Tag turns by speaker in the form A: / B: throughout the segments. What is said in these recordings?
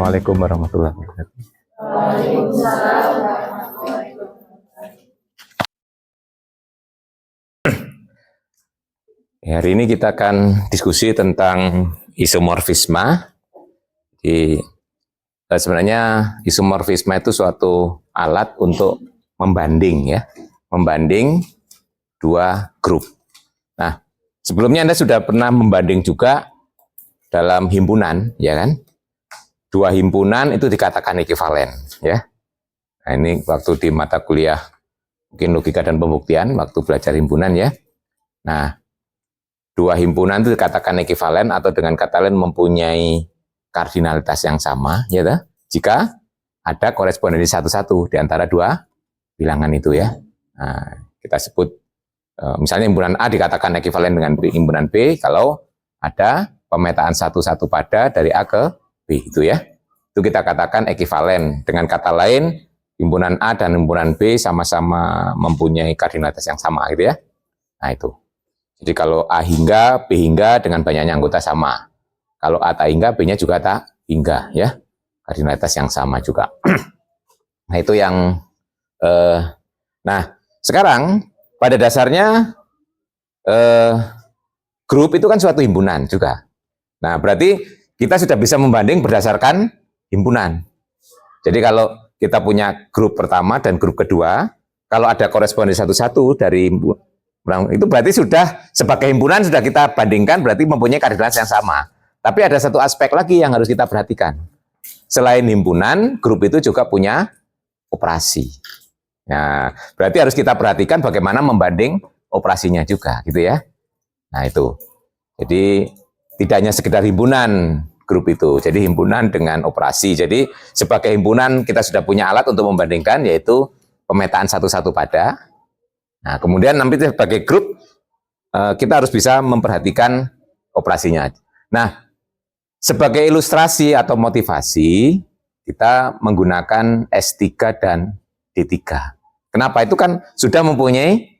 A: Assalamualaikum warahmatullahi wabarakatuh.
B: Waalaikumsalam.
A: Hari ini kita akan diskusi tentang isomorfisme. Sebenarnya isomorfisme itu suatu alat untuk membanding, ya, membanding dua grup. Nah, sebelumnya Anda sudah pernah membanding juga dalam himpunan, ya kan? Dua himpunan itu dikatakan ekivalen, ya. Nah, ini waktu di mata kuliah mungkin logika dan pembuktian, waktu belajar himpunan, ya. Nah, dua himpunan itu dikatakan ekivalen atau dengan kata lain mempunyai kardinalitas yang sama, ya toh? Jika ada korespondensi satu-satu di antara dua bilangan itu, ya. Nah, kita sebut misalnya himpunan A dikatakan ekivalen dengan himpunan B kalau ada pemetaan satu-satu pada dari A ke B, itu, ya. Itu kita katakan ekivalen. Dengan kata lain, himpunan A dan himpunan B sama-sama mempunyai kardinalitas yang sama, gitu, ya. Nah, itu. Jadi kalau A hingga, B hingga dengan banyaknya anggota sama. Kalau A tak hingga, B-nya juga tak hingga, ya. Kardinalitas yang sama juga. Nah, itu yang nah, sekarang pada dasarnya grup itu kan suatu himpunan juga. Nah, berarti kita sudah bisa membanding berdasarkan himpunan. Jadi kalau kita punya grup pertama dan grup kedua, kalau ada korespondensi satu-satu dari itu berarti sudah sebagai himpunan sudah kita bandingkan berarti mempunyai kardinalitas yang sama. Tapi ada satu aspek lagi yang harus kita perhatikan. Selain himpunan, grup itu juga punya operasi. Nah, berarti harus kita perhatikan bagaimana membanding operasinya juga, gitu, ya. Nah, itu. Jadi tidak hanya sekedar himpunan grup itu. Jadi himpunan dengan operasi. Jadi sebagai himpunan kita sudah punya alat untuk membandingkan, yaitu pemetaan satu-satu pada. Nah, kemudian nanti sebagai grup kita harus bisa memperhatikan operasinya. Nah, sebagai ilustrasi atau motivasi kita menggunakan S3 dan D3. Kenapa? Itu kan sudah mempunyai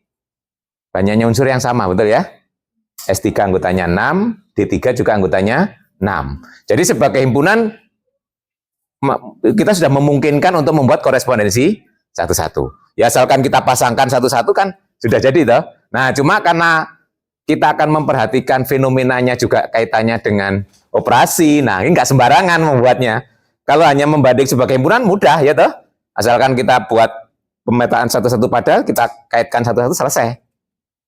A: banyaknya unsur yang sama, betul, ya? S3 anggotanya 6, D3 juga anggotanya 6. Jadi sebagai himpunan kita sudah memungkinkan untuk membuat korespondensi satu-satu. Ya, asalkan kita pasangkan satu-satu kan sudah jadi, toh. Nah, cuma karena kita akan memperhatikan fenomenanya juga kaitannya dengan operasi. Nah, ini nggak sembarangan membuatnya. Kalau hanya membanding sebagai himpunan mudah, ya toh. Asalkan kita buat pemetaan satu-satu pada, kita kaitkan satu-satu, selesai.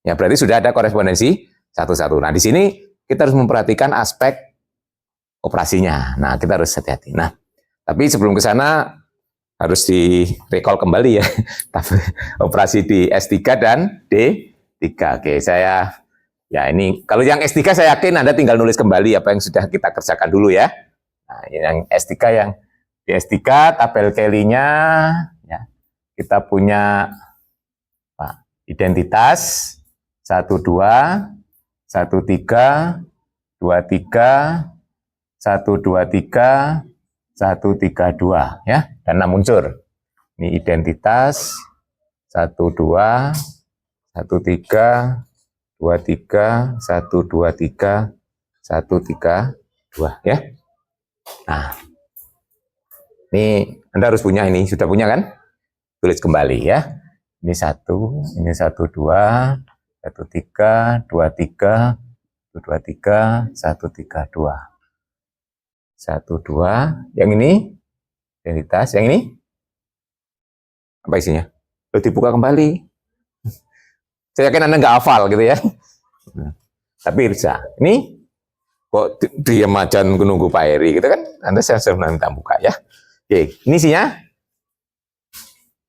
A: Ya, berarti sudah ada korespondensi satu-satu. Nah, di sini kita harus memperhatikan aspek operasinya. Nah, kita harus hati-hati. Nah, tapi sebelum ke sana harus di-recall kembali, ya. Operasi di S3 dan D3. Oke, ya ini, kalau yang S3 saya yakin Anda tinggal nulis kembali apa yang sudah kita kerjakan dulu, ya. Nah, yang S3 yang di S3 tabel Kelly-nya, ya, kita punya identitas 12, 13, 23, 123, 132, ya, dan 6 unsur. Ini identitas 12, 13, 23, 123, 132, ya. Nah, ini Anda harus punya, ini sudah punya kan? Tulis kembali, ya. Ini 1, ini 12, 13, 23, 123, 132. 12, yang ini identitas, yang ini apa isinya? Dibuka kembali. Saya yakin Anda nggak hafal, gitu, ya. Tapi bisa. Ini kok diam aja nunggu Pak Heri, gitu kan? Anda saya minta buka, ya. Oke, ini isinya?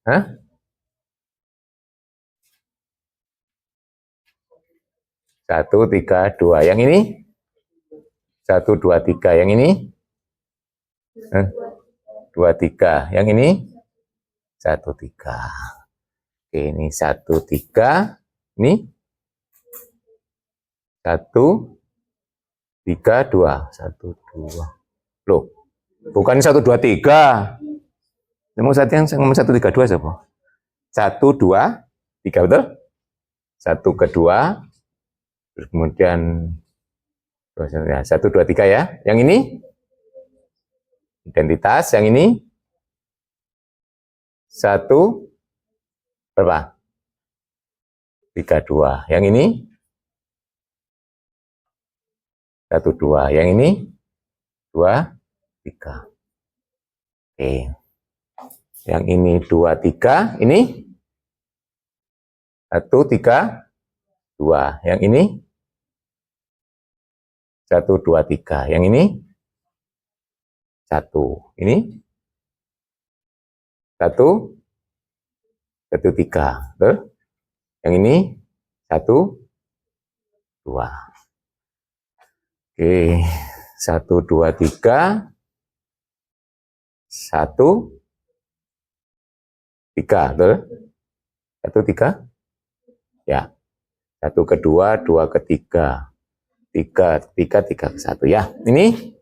A: Hah? 1, 3, 2. Yang ini? 1, 2, 3. Yang ini? 2, 3. Yang ini? 1, 3. Oke, ini 1, 3. Ini? 1, 3, 2. 1, 2. Loh, bukan 1, 2, 3. Ngomong 1, 3, 2 siapa? 1, 2, 3, betul? 1 ke 2. Terus kemudian 1, 2, 3, ya. Yang ini? identitas. Yang ini 1 berapa? 32. Yang ini 1 2. Yang ini 2 3. Oke. Yang ini 2 3. Ini 1 3 2. Yang ini 1 2 3. Yang ini 1. Ini 1 1 3. Betul? Yang ini 1 2. Oke, 1 2 3 1 3. Betul? 1 3. Ya. 1 ke 2, 2 ke 3. 3 3 3 ke 1 ya. Ini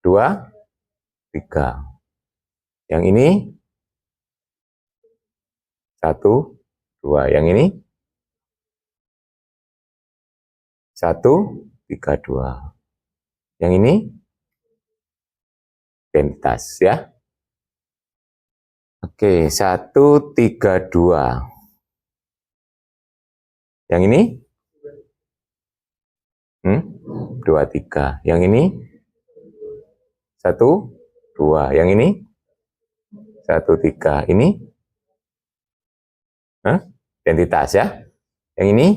A: 2 3. Yang ini 1 2. Yang ini 1 3 2. Yang ini identitas ya. Oke, 1 3 2. Yang ini 2 3. Yang ini 1 2. Yang ini 1 3. Ini identitas ya. Yang ini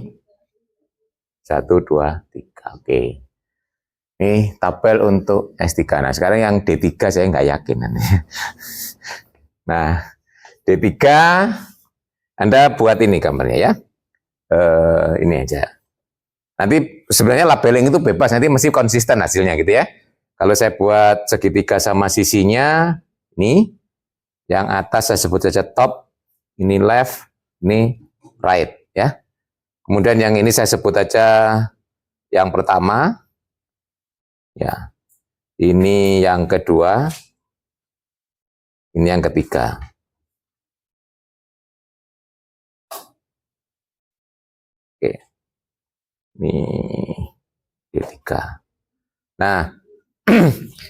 A: 1 2 3. Oke. Ini tabel untuk S3. Nah, sekarang yang D3 saya nggak yakin. Nah, D3 Anda buat ini gambarnya ya. Ini aja. Nanti sebenarnya labeling itu bebas, nanti mesti konsisten hasilnya gitu ya. Kalau saya buat segitiga sama sisinya, ini yang atas saya sebut saja top, ini left, ini right ya. Kemudian yang ini saya sebut aja yang pertama, ya. Ini yang kedua, ini yang ketiga. Oke, ini D3. Nah,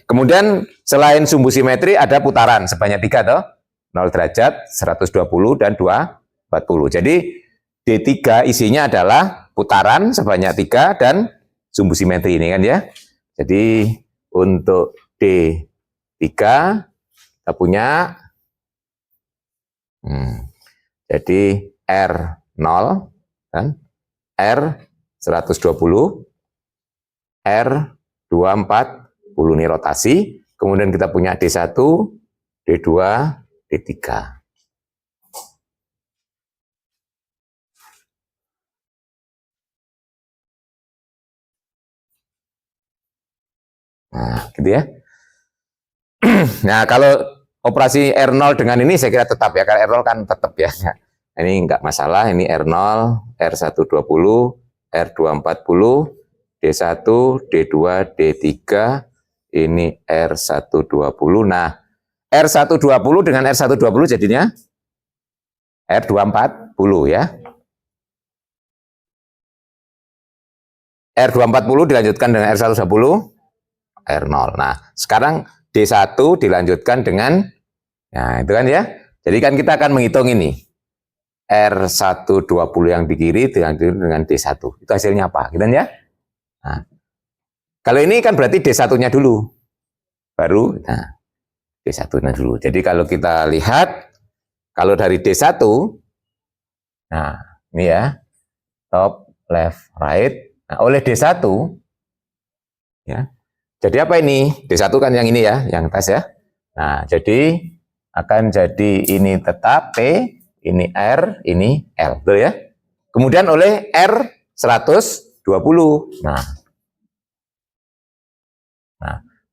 A: kemudian selain sumbu simetri ada putaran sebanyak 3 toh. 0 derajat, 120 dan 240. Jadi D3 isinya adalah putaran sebanyak 3 dan sumbu simetri ini kan ya. Jadi untuk D3 kita punya jadi R0 kan, R120, R240 ini rotasi, kemudian kita punya D1, D2, D3. Nah, gitu ya. Nah, kalau operasi R0 dengan ini saya kira tetap ya, karena R0 kan tetap ya. Nah, ini enggak masalah, ini R0, R120, R240, D1, D2, D3, ini R120. Nah, R120 dengan R120 jadinya R240 ya. R240 dilanjutkan dengan R120, R0. Nah, sekarang D1 dilanjutkan dengan, nah itu kan ya. Jadi kan kita akan menghitung ini. R120 yang di kiri dilanjutkan dengan D1. Itu hasilnya apa? Gitu ya. Nah, kalau ini kan berarti D1-nya dulu. Baru, nah, D1-nya dulu. Jadi kalau kita lihat, kalau dari D1, nah ini ya, top, left, right. Nah, oleh D1, ya, jadi apa ini? D1 kan yang ini ya, yang atas ya. Nah, jadi akan jadi ini tetap P, ini R, ini L, betul ya? Kemudian oleh R120. Nah,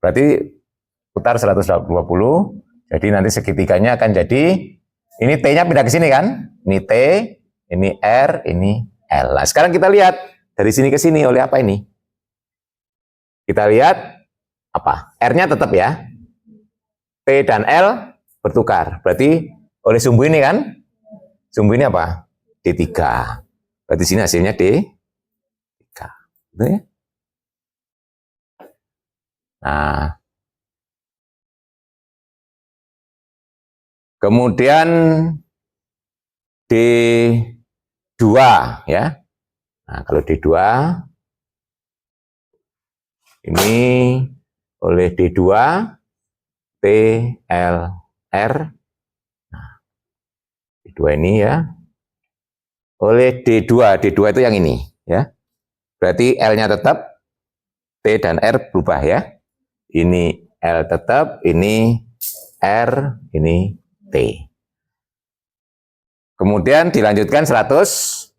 A: berarti putar 120, jadi nanti segitiganya akan jadi, ini T-nya pindah ke sini kan? Ini T, ini R, ini L. Nah, sekarang kita lihat dari sini ke sini oleh apa ini? Kita lihat apa? R-nya tetap ya. P dan L bertukar. Berarti oleh sumbu ini kan? Sumbu ini apa? D3. Berarti sini hasilnya D3. Betul ya? Nah, kemudian D2 ya. Nah, kalau D2 ini oleh D2 TLR. Nah, D2 ini ya. Oleh D2 itu yang ini ya. Berarti L-nya tetap, T dan R berubah ya. Ini L tetap, ini R, ini T. Kemudian dilanjutkan 120.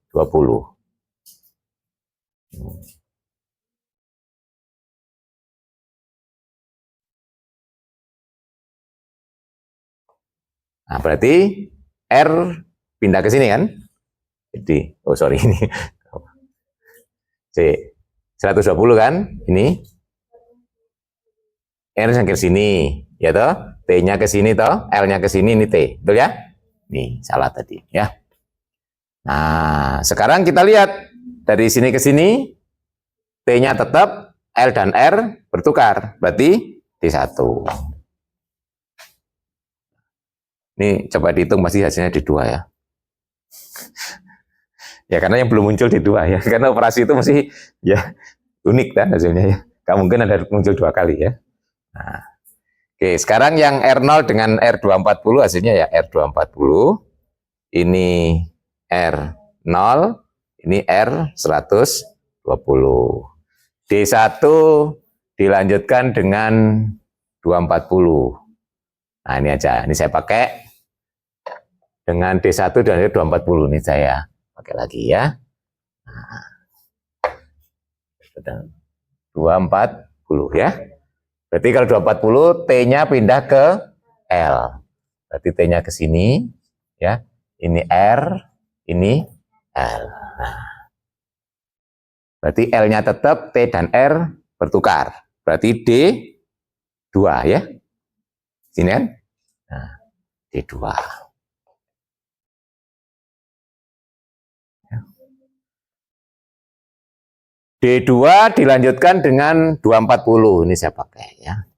A: Nah, berarti R pindah ke sini kan? Jadi, oh sorry ini. C, 120 kan? Ini R yang ke sini, ya toh? T-nya ke sini toh, L-nya ke sini, ini T. Betul ya? Nih, salah tadi ya. Nah, sekarang kita lihat dari sini ke sini, T-nya tetap, L dan R bertukar. Berarti D1. Ini coba dihitung pasti hasilnya D2 ya. Ya karena yang belum muncul D2 ya. Karena operasi itu masih ya unik kan hasilnya ya. Gak mungkin ada muncul 2 kali ya. Nah, oke, sekarang yang R0 dengan R240 hasilnya ya R240. Ini R0, ini R120. D1 dilanjutkan dengan 240. Nah, ini aja. Ini saya pakai dengan D1 dan D240 ini saya pakai lagi ya. Nah, 240 ya. Berarti kalau 240 T-nya pindah ke L. Berarti T-nya ke sini ya. Ini R, ini L. Nah, berarti L-nya tetap, T dan R bertukar. Berarti D2 ya. Sini kan? Nah, D2. D2 dilanjutkan dengan 240. Ini saya pakai ya.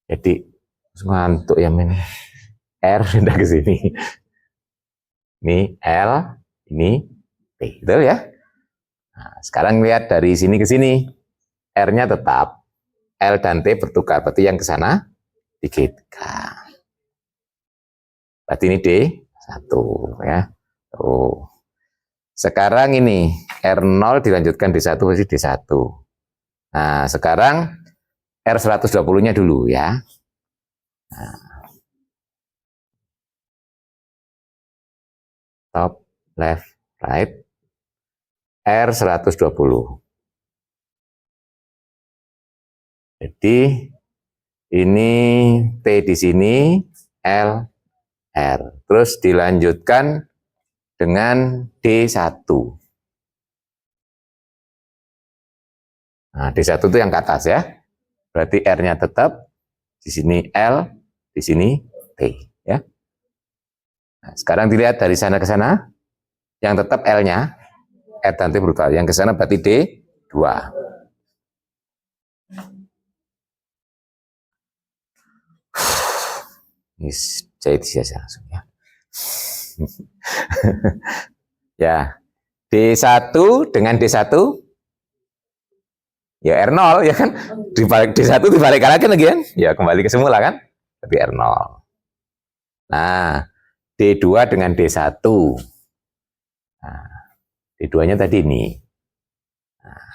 A: Jadi ngantuk ya men. R pindah ke sini. Ini L, ini T, betul ya? Nah, sekarang lihat dari sini ke sini. R-nya tetap, L dan T bertukar. Berarti yang ke sana dikitkan. Berarti ini D1 ya. Oh. Sekarang ini R0 dilanjutkan D1 masih D1. Nah, sekarang R120-nya dulu ya. Nah, top, left, right, R120. Jadi ini T di sini, L, R. Terus dilanjutkan dengan D1. Nah, D1 itu yang ke atas ya. Berarti R-nya tetap, di sini L, di sini T ya. Nah, sekarang dilihat dari sana ke sana, yang tetap L-nya, R dan T berubah. Yang ke sana berarti D2. Ini jahit saja langsung ya. Ya, D1 dengan D1 ya R0 ya kan, dibalik D1 dibalikkan lagi kan, ya kembali ke semula kan, berarti R0. Nah, D2 dengan D1. Nah, D2-nya tadi ini. Nah,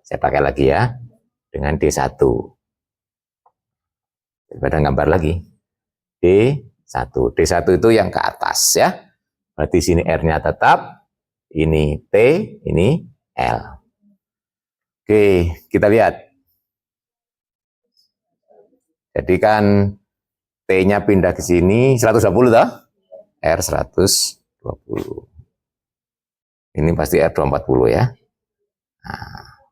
A: saya pakai lagi ya, dengan D1. Daripada gambar lagi. D1. D1 itu yang ke atas ya. Berarti sini R-nya tetap, ini T, ini L. Oke, kita lihat. Jadi kan T-nya pindah ke sini 120 toh? R120. Ini pasti R240 ya. Nah,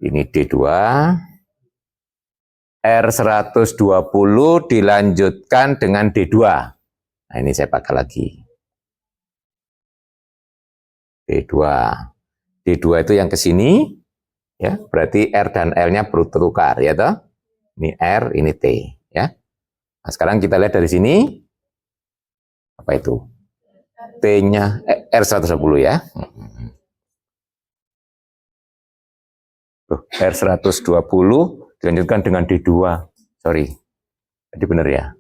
A: ini D2. R120 dilanjutkan dengan D2. Nah, ini saya pakai lagi. D2. D2 itu yang ke sini, ya, berarti R dan L-nya bertukar, ya toh? Ini R, ini T, ya. Nah, sekarang kita lihat dari sini, apa itu? T-nya R120 ya. R120 dilanjutkan dengan D2. Sorry. Jadi benar ya.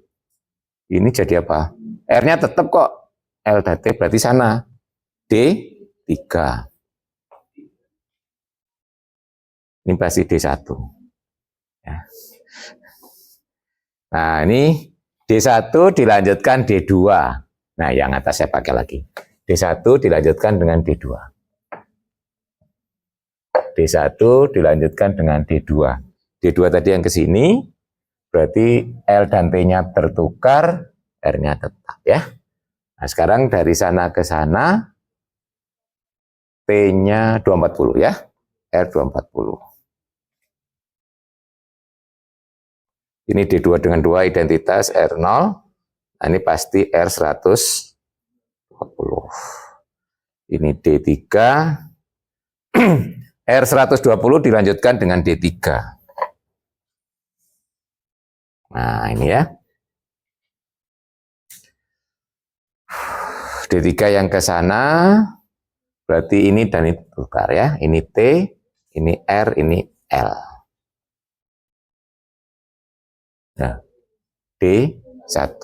A: Ini jadi apa? R-nya tetap kok. L dan T berarti sana. D3. Ini pasti D1. Ya. Nah, ini D1 dilanjutkan D2. Nah, yang atas saya pakai lagi. D1 dilanjutkan dengan D2. D1 dilanjutkan dengan D2. D2 tadi yang ke sini, berarti L dan T-nya tertukar, R-nya tetap ya. Nah, sekarang dari sana ke sana, T-nya 240 ya, R 240. Ini D2 dengan 2 identitas R0, nah, ini pasti R 120. Ini D3, R 120 dilanjutkan dengan D3. Nah, ini ya. D3 yang ke sana, berarti ini dan ini tukar ya. Ini T, ini R, ini L. Nah, D1.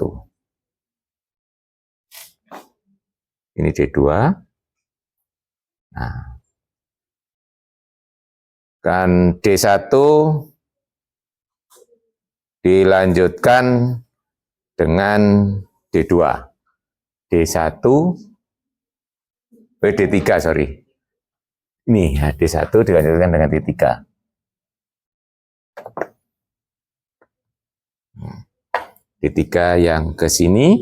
A: Ini D2. Nah, kan D1 dilanjutkan dengan D2. D1, D3, sorry. Ini ya, D1 dilanjutkan dengan D3. D3 yang ke sini,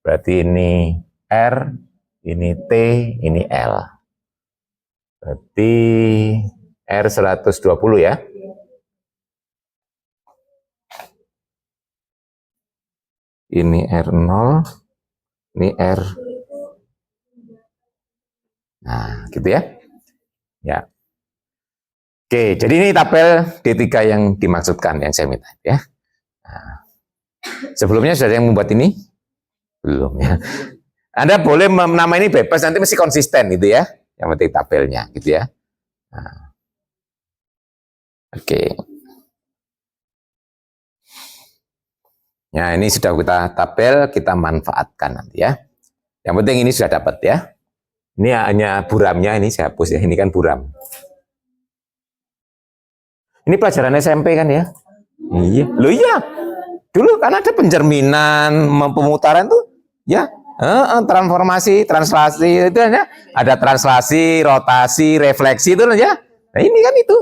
A: berarti ini R, ini T, ini L. Berarti R 120 ya. Ini R0, ini R. Nah, gitu ya. Ya. Oke, jadi ini tabel D3 yang dimaksudkan, yang saya minta ya. Nah, sebelumnya sudah ada yang membuat ini? Belum ya. Anda boleh nama ini bebas, nanti mesti konsisten gitu ya. Yang penting tabelnya gitu ya. Nah. Oke. Nah, ini sudah kita tabel, kita manfaatkan nanti ya. Yang penting ini sudah dapat ya. Ini hanya buramnya, ini saya hapus ya. Ini kan buram. Ini pelajaran SMP kan ya? Iya. Loh iya. Dulu kan ada pencerminan, pemutaran tuh ya. Transformasi, translasi itu ya. Ada translasi, rotasi, refleksi itu ya. Nah, ini kan itu.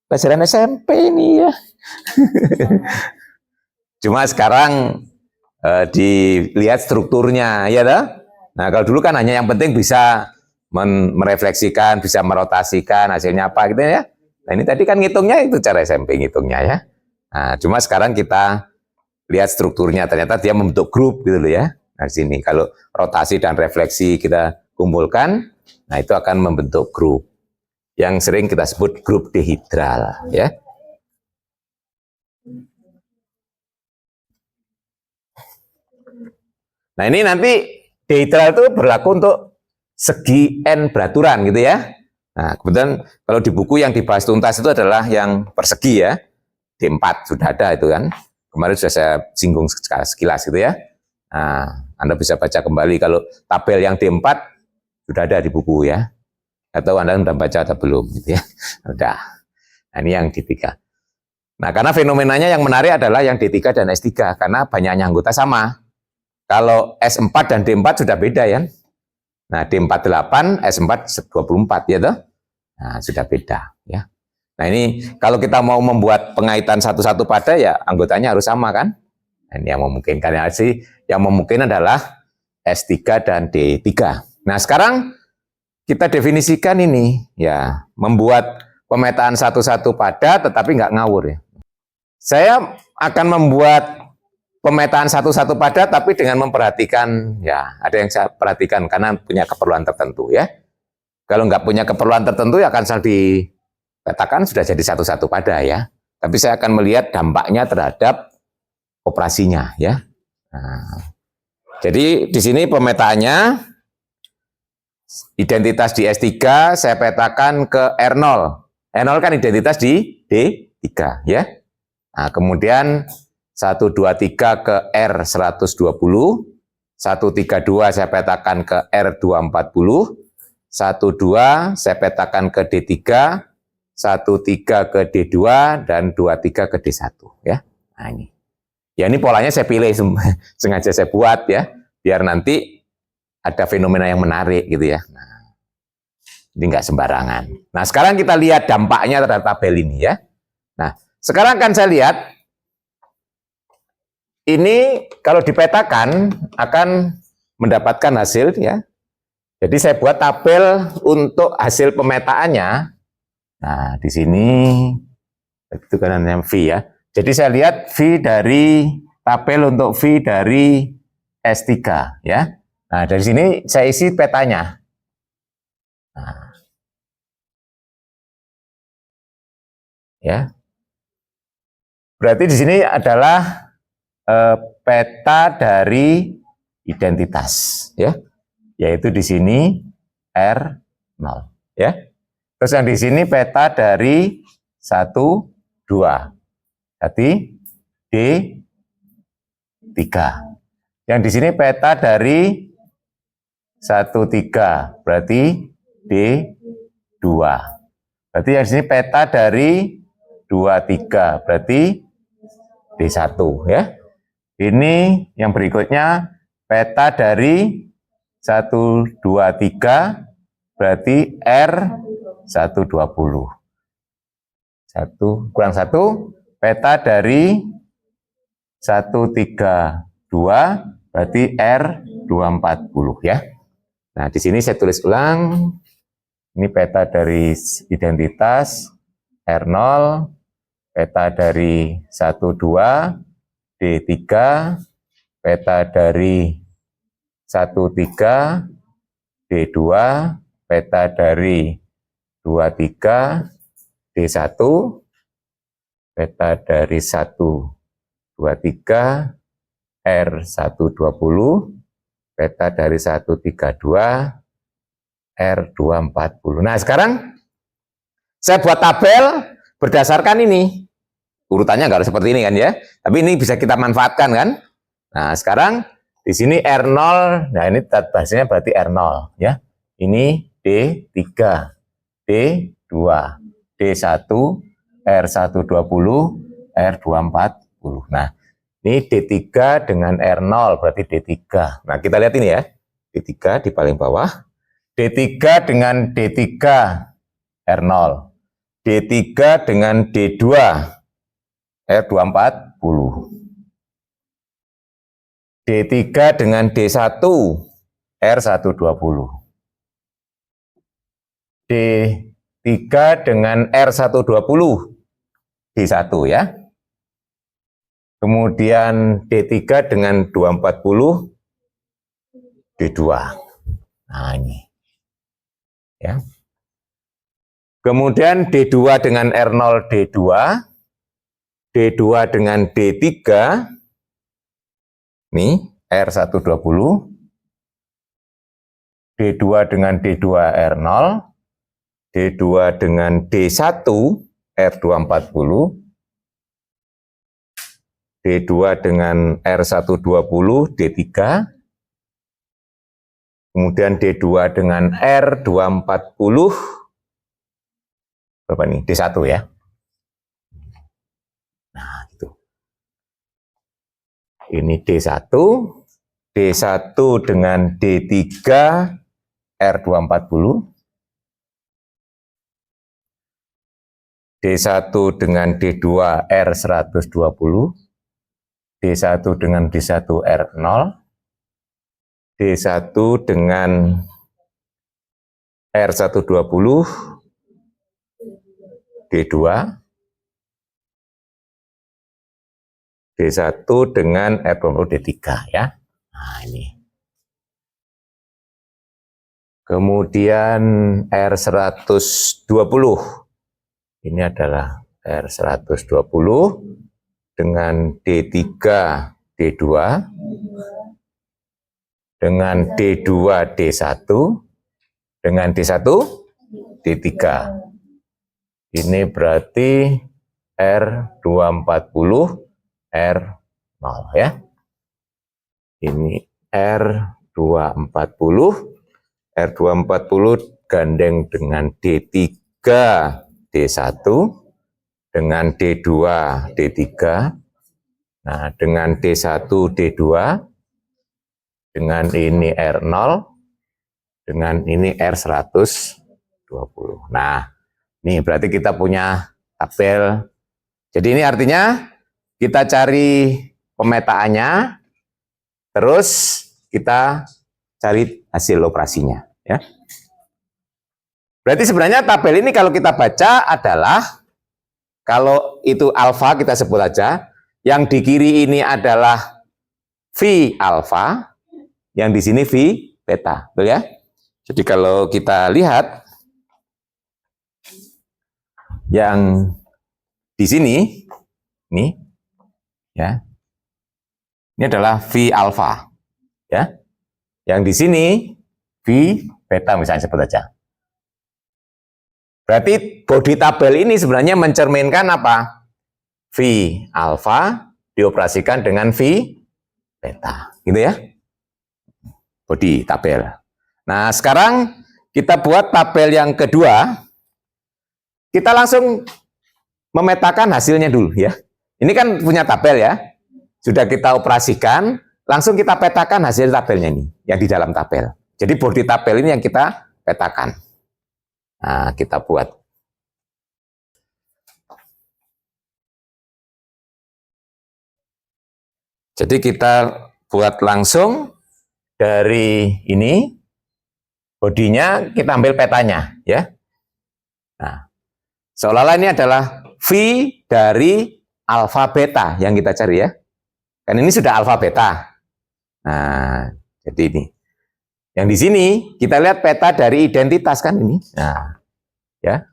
A: Pelajaran SMP ini ya. Cuma sekarang dilihat strukturnya, ya dah. Nah, kalau dulu kan hanya yang penting bisa merefleksikan, bisa merotasikan, hasilnya apa gitu ya. Nah, ini tadi kan ngitungnya itu cara SMP ngitungnya ya. Nah, cuma sekarang kita lihat strukturnya, ternyata dia membentuk grup gitu loh ya. Nah, di sini kalau rotasi dan refleksi kita kumpulkan, nah itu akan membentuk grup. Yang sering kita sebut grup dihidral ya. Nah, ini nanti dihidral itu berlaku untuk segi N beraturan gitu ya. Nah, kemudian kalau di buku yang dibahas tuntas itu adalah yang persegi ya. D4 sudah ada itu kan. Kemarin sudah saya singgung sekilas gitu ya. Nah, Anda bisa baca kembali kalau tabel yang D4 sudah ada di buku ya. Atau Anda sudah baca atau belum gitu ya. Sudah. Nah, ini yang D3. Nah, karena fenomenanya yang menarik adalah yang D3 dan S3 karena banyaknya anggota sama. Kalau S4 dan D4 sudah beda ya. Nah, D4 8, S4 24 ya toh. Nah, sudah beda ya. Nah, ini kalau kita mau membuat pengaitan satu-satu pada ya anggotanya harus sama kan? Nah, ini yang memungkinkan ya sih. Yang memungkinkan adalah S3 dan D3. Nah, sekarang kita definisikan ini ya, membuat pemetaan satu-satu pada tetapi nggak ngawur ya. Saya akan membuat pemetaan satu-satu pada tapi dengan memperhatikan ya, ada yang saya perhatikan karena punya keperluan tertentu ya. Kalau nggak punya keperluan tertentu ya akan selalu dikatakan sudah jadi satu-satu pada ya. Tapi saya akan melihat dampaknya terhadap operasinya ya. Nah, jadi di sini pemetaannya identitas di S3 saya petakan ke R0. R0 kan identitas di D3 ya. Nah, kemudian 123 ke R120, 132 saya petakan ke R240, 12 saya petakan ke D3, 13 ke D2 dan 23 ke D1 ya. Nah ini. Ya ini polanya saya pilih sengaja saya buat ya, biar nanti ada fenomena yang menarik gitu ya. Nah, ini nggak sembarangan. Nah sekarang kita lihat dampaknya terhadap tabel ini ya. Nah sekarang kan saya lihat ini kalau dipetakan akan mendapatkan hasil ya. Jadi saya buat tabel untuk hasil pemetaannya. Nah di sini itu kan namanya V ya. Jadi saya lihat V dari tabel untuk V dari S3 ya. Nah, dari sini saya isi petanya. Nah, ya. Berarti di sini adalah peta dari identitas ya. Yaitu di sini R0 ya. Terus yang di sini peta dari 1 2. Jadi D3. Yang di sini peta dari 1 3, berarti D2. Berarti yang di sini peta dari 2 3, berarti D1 ya. Ini yang berikutnya peta dari 1 2 3, berarti R120. 1 kurang 1, peta dari 1 3 2, berarti R240 ya. Nah, di sini saya tulis ulang. Ini peta dari identitas R0, peta dari 1 2, D3, peta dari 1 3, D2, peta dari 2 3, D1, peta dari 1 2 3, R120, peta dari 132, R240. Nah sekarang saya buat tabel berdasarkan ini. Urutannya nggak harus seperti ini kan ya. Tapi ini bisa kita manfaatkan kan. Nah sekarang di sini R0, nah ini bahasanya berarti R0 ya. Ini D3, D2, D1, R120, R240. Nah ini D3 dengan R0 berarti D3. Nah kita lihat ini ya. D3 di paling bawah. D3 dengan D3 R0. D3 dengan D2 R240. D3 dengan D1 R120. D3 dengan R120 D1 ya. Kemudian D3 dengan 240 D2. Nah ini. Ya. Kemudian D2 dengan R0 D2, D2 dengan D3, nih R120, D2 dengan D2 R0, D2 dengan D1 R240, D2 dengan R120 D3, kemudian D2 dengan R240, berapa nih? D1 ya. Nah, gitu. Ini D1, D1 dengan D3 R240, D1 dengan D2 R120, D1 dengan D1 R0, D1 dengan R120, D2, D1 dengan R20 D3 ya. Nah ini. Kemudian R120. Ini adalah R120 dengan D3, D2, dengan D2, D1, dengan D1, D3. Ini berarti R240, R0 ya. Ini R240, R240 gandeng dengan D3, D1, dengan D2, D3, nah dengan D1, D2, dengan ini R0, dengan ini R120. Nah, ini berarti kita punya tabel. Jadi ini artinya kita cari pemetaannya, terus kita cari hasil operasinya. Ya. Berarti sebenarnya tabel ini kalau kita baca adalah, kalau itu alfa kita sebut aja, yang di kiri ini adalah V alfa, yang di sini V beta, betul ya? Jadi kalau kita lihat yang di sini, ini ya, ini adalah V alfa, ya. Yang di sini V beta misalnya sebut aja. Berarti body tabel ini sebenarnya mencerminkan apa? V alfa dioperasikan dengan V beta, gitu ya. Body tabel. Nah, sekarang kita buat tabel yang kedua. Kita langsung memetakan hasilnya dulu ya. Ini kan punya tabel ya. Sudah kita operasikan, langsung kita petakan hasil tabelnya ini yang di dalam tabel. Jadi body tabel ini yang kita petakan. Nah, kita buat. Jadi kita buat langsung dari ini, bodinya kita ambil petanya, ya. Nah, seolah-olah ini adalah V dari alfa beta yang kita cari ya. Kan ini sudah alfa beta. Nah, jadi ini. Yang di sini kita lihat peta dari identitas kan ini. Nah, ya.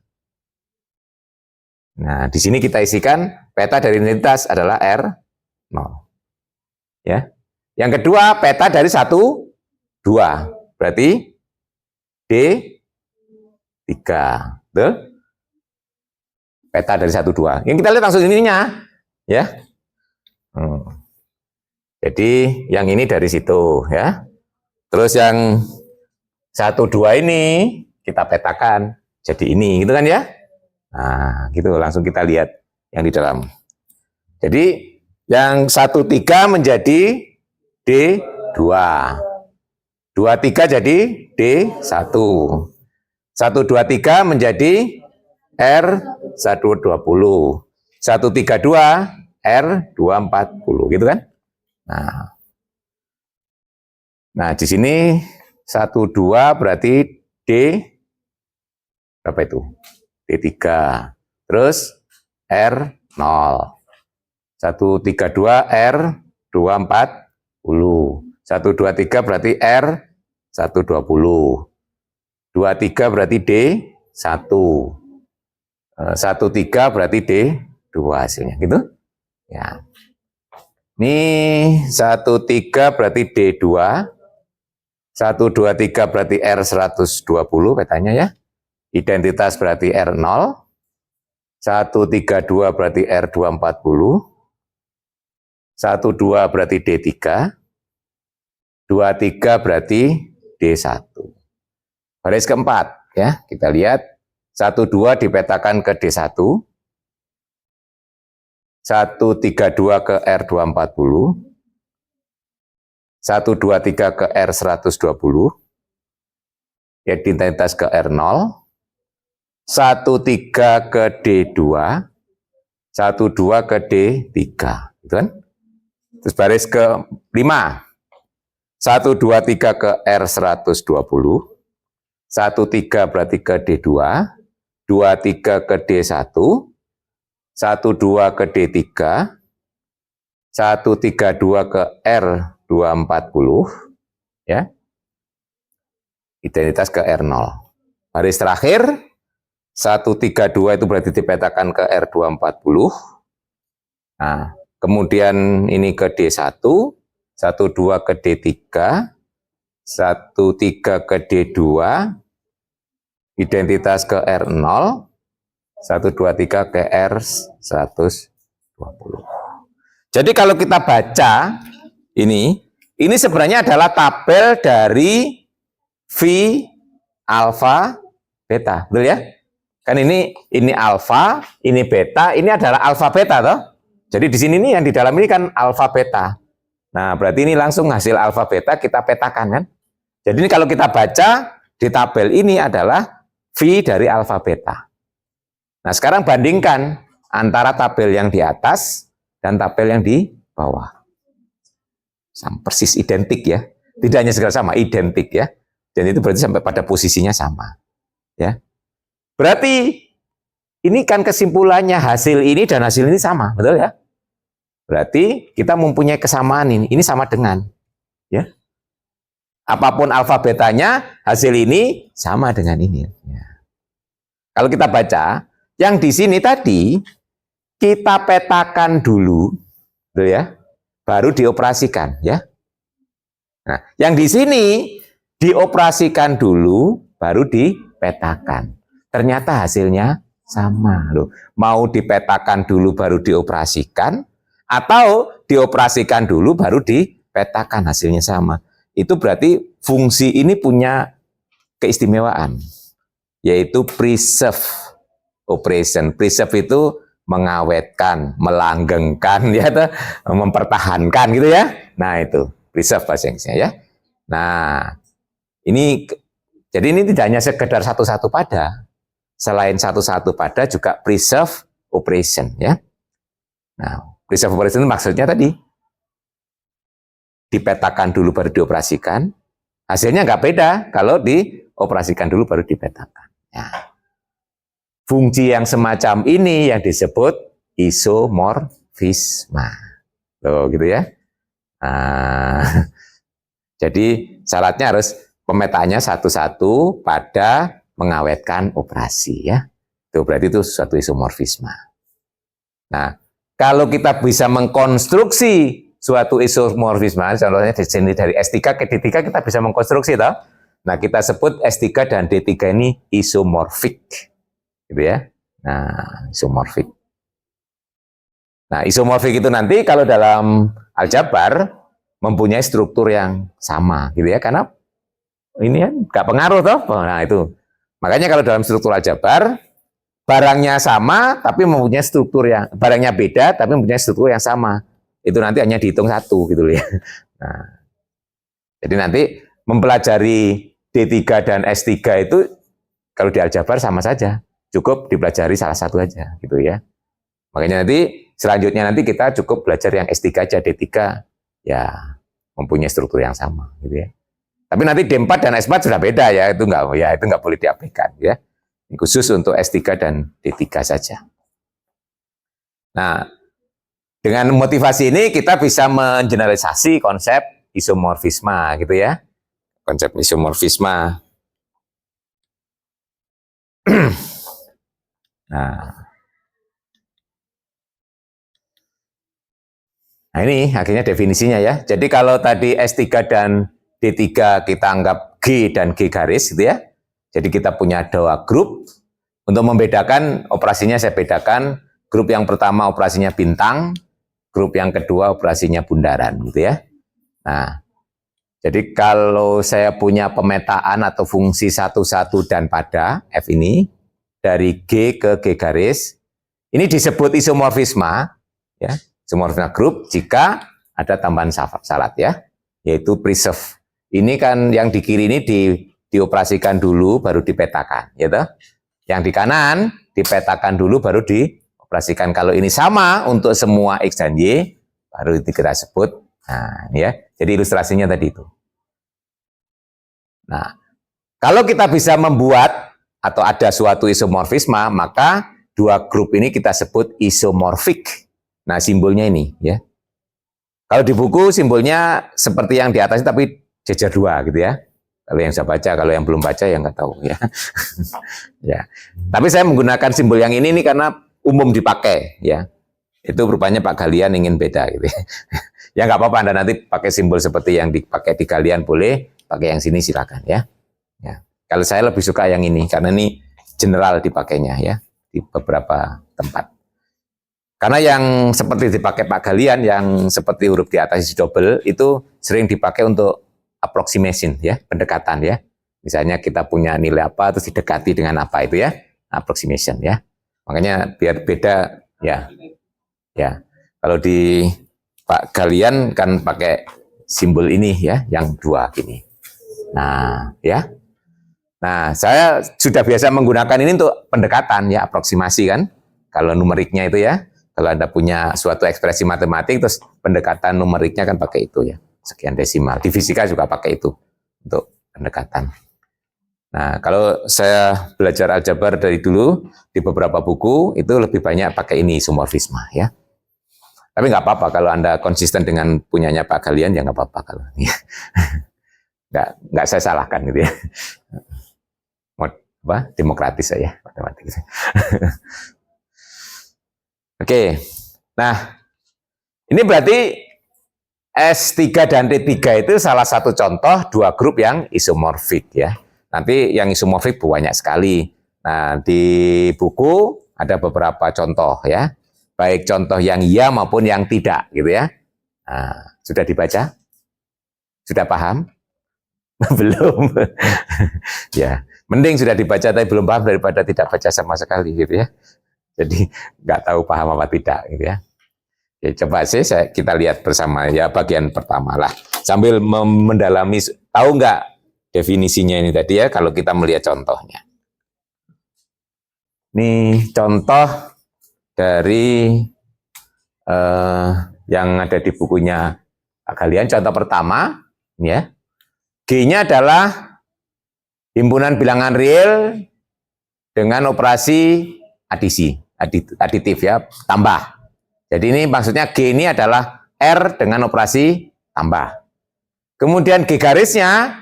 A: Nah, di sini kita isikan peta dari identitas adalah R0. Ya. Yang kedua, peta dari 1, 2. Berarti D3. Betul? Peta dari 1, 2. Yang kita lihat langsung ininya. Ya. Jadi, yang ini dari situ. Ya. Terus yang 1, 2 ini kita petakan. Jadi ini, gitu kan ya? Nah, gitu langsung kita lihat yang di dalam. Jadi, yang 1, 3 menjadi D2. 2, 3 jadi D1. 1, 2, 3 menjadi R120. 1, 3, 2 R240, gitu kan? Nah, di sini 1, 2 berarti D berapa itu? D3. Terus R0. 1, 3, 2 R240. 1, 2, 3 berarti R120. 2, 3 berarti D1. 1, 3 berarti D2 hasilnya, gitu? Ya. Ini 1, 3 berarti D2. 1, 2, 3 berarti R120 petanya ya. Identitas berarti R0. 1, 3, 2 berarti R240. 1, 2 berarti D3. 2, 3 berarti D1. Baris keempat ya, kita lihat 1, 2 dipetakan ke D1. 1, 3, 2 ke R240. 1, 2, 3 ke R120. Identitas ke R0. 1, 3 ke D2. 1, 2 ke D3. Gitu kan? Terus baris ke 5. 1, 2, 3 ke R120. 1, 3 berarti ke D2. 2, 3 ke D1. 1, 2 ke D3. 1, 3, 2 ke R240. Ya. identitas ke R0. Baris terakhir 132 itu berarti dipetakan ke R240. Nah, kemudian ini ke D1, 12 ke D3, 13 ke D2, identitas ke R0, 123 ke R120. Jadi kalau kita baca ini sebenarnya adalah tabel dari V alfa beta, betul ya? Kan ini alfa, ini beta, ini adalah alfa beta toh. Jadi di sini nih yang di dalam ini kan alfa beta. Nah, berarti ini langsung hasil alfa beta kita petakan kan. Jadi ini kalau kita baca di tabel ini adalah V dari alfa beta. Nah, sekarang bandingkan antara tabel yang di atas dan tabel yang di bawah. Sama, persis identik ya. Tidak hanya segala sama, identik ya. Dan itu berarti sampai pada posisinya sama. Ya. Berarti ini kan kesimpulannya hasil ini dan hasil ini sama, betul ya? Berarti kita mempunyai kesamaan ini sama dengan, ya. Apapun alfa betanya, hasil ini sama dengan ini. Ya. Kalau kita baca, yang di sini tadi kita petakan dulu, betul ya, baru dioperasikan, ya. Nah, yang di sini dioperasikan dulu, baru dipetakan. Ternyata hasilnya sama loh. Mau dipetakan dulu baru dioperasikan, atau dioperasikan dulu baru dipetakan, hasilnya sama. Itu berarti fungsi ini punya keistimewaan, yaitu preserve operation. Preserve itu mengawetkan, melanggengkan, ya, mempertahankan gitu ya. Nah itu preserve bahasa Inggrisnya ya. Nah ini jadi ini tidak hanya sekedar satu-satu pada, selain satu-satu pada juga preserve operation ya. Nah, preserve operation maksudnya tadi dipetakan dulu baru dioperasikan, hasilnya nggak beda kalau dioperasikan dulu baru dipetakan. Ya. Fungsi yang semacam ini yang disebut isomorfisme. Loh, gitu ya. Nah, jadi syaratnya harus pemetaannya satu-satu pada mengawetkan operasi ya. Itu berarti itu suatu isomorfisme. Nah, kalau kita bisa mengkonstruksi suatu isomorfisme, contohnya di sini dari S3 ke D3 kita bisa mengkonstruksi toh. Nah, kita sebut S3 dan D3 ini isomorfik. Gitu ya. Nah, isomorfik. Nah, isomorfik itu nanti kalau dalam aljabar mempunyai struktur yang sama gitu ya, karena ini kan nggak pengaruh toh. Nah, itu. Makanya kalau dalam struktur aljabar barangnya sama tapi mempunyai struktur yang barangnya beda tapi mempunyai struktur yang sama. Itu nanti hanya dihitung satu gitu ya. Nah, jadi nanti mempelajari D3 dan S3 itu kalau di aljabar sama saja. Cukup dipelajari salah satu aja gitu ya. Makanya nanti selanjutnya nanti kita cukup belajar yang S3 aja, D3 ya mempunyai struktur yang sama gitu ya. Tapi nanti D4 dan S4 sudah beda ya, itu nggak boleh diaplikasikan ya. Ini khusus untuk S3 dan D3 saja. Nah, dengan motivasi ini kita bisa mengeneralisasi konsep isomorfisme gitu ya. Konsep isomorfisme. Nah ini akhirnya definisinya ya. Jadi kalau tadi S3 dan D3 kita anggap G dan G garis gitu ya. Jadi kita punya dua grup. Untuk membedakan operasinya saya bedakan. Grup yang pertama operasinya bintang. Grup yang kedua operasinya bundaran gitu ya. Nah, jadi kalau saya punya pemetaan atau fungsi 1, 1 dan pada F ini. Dari G ke G garis, ini disebut isomorfisme, ya, isomorfisme grup jika ada tambahan syarat ya, yaitu preserve. Ini kan yang di kiri ini dioperasikan dulu baru dipetakan, ya toh? Yang di kanan dipetakan dulu baru dioperasikan. Kalau ini sama untuk semua X dan Y, baru itu kita sebut. Nah, ini ya. Jadi ilustrasinya tadi itu. Nah, kalau kita bisa membuat atau ada suatu isomorfisme, maka dua grup ini kita sebut isomorfik. Nah, simbolnya ini ya. Kalau di buku simbolnya seperti yang di atas tapi jejer 2 gitu ya. Kalau yang saya baca, kalau yang belum baca ya nggak tahu ya. Ya. Tapi saya menggunakan simbol yang ini nih karena umum dipakai ya. Itu rupanya Pak Galian ingin beda gitu. Ya nggak apa-apa, Anda nanti pakai simbol seperti yang dipakai di Galian boleh, pakai yang sini silakan ya. Ya. Kalau saya lebih suka yang ini karena ini general dipakainya ya di beberapa tempat. Karena yang seperti dipakai Pak Galian, yang seperti huruf di atas isi double itu sering dipakai untuk approximation ya, pendekatan ya. Misalnya kita punya nilai apa terus didekati dengan apa itu ya, approximation ya. Makanya biar beda ya. Ya. Kalau di Pak Galian kan pakai simbol ini ya, yang 2 gini. Nah, ya. Nah, saya sudah biasa menggunakan ini untuk pendekatan ya, aproksimasi kan. Kalau numeriknya itu ya, kalau Anda punya suatu ekspresi matematik terus pendekatan numeriknya kan pakai itu ya. Sekian desimal. Di fisika juga pakai itu untuk pendekatan. Nah, kalau saya belajar aljabar dari dulu di beberapa buku itu lebih banyak pakai ini isomorfisme ya. Tapi nggak apa-apa kalau Anda konsisten dengan punyanya Pak Galian ya nggak apa-apa kalau ya. nggak saya salahkan gitu ya. Demokratis saya matematik. Oke. Nah, ini berarti S3 dan T3 itu salah satu contoh 2 grup yang isomorfik ya. Nanti yang isomorfik banyak sekali. Nah, di buku ada beberapa contoh ya. Baik contoh yang iya maupun yang tidak gitu ya. Nah, sudah dibaca? Sudah paham? Belum. Ya, mending sudah dibaca tapi belum paham daripada tidak baca sama sekali gitu ya. Jadi nggak tahu paham apa tidak gitu ya. Ya, coba sih kita lihat bersama ya bagian pertama lah. Sambil mendalami, tahu nggak definisinya ini tadi ya kalau kita melihat contohnya. Ini contoh dari yang ada di bukunya Pak Galian. Contoh pertama, ya. G-nya adalah himpunan bilangan real dengan operasi aditif ya, tambah. Jadi ini maksudnya G ini adalah R dengan operasi tambah. Kemudian G garisnya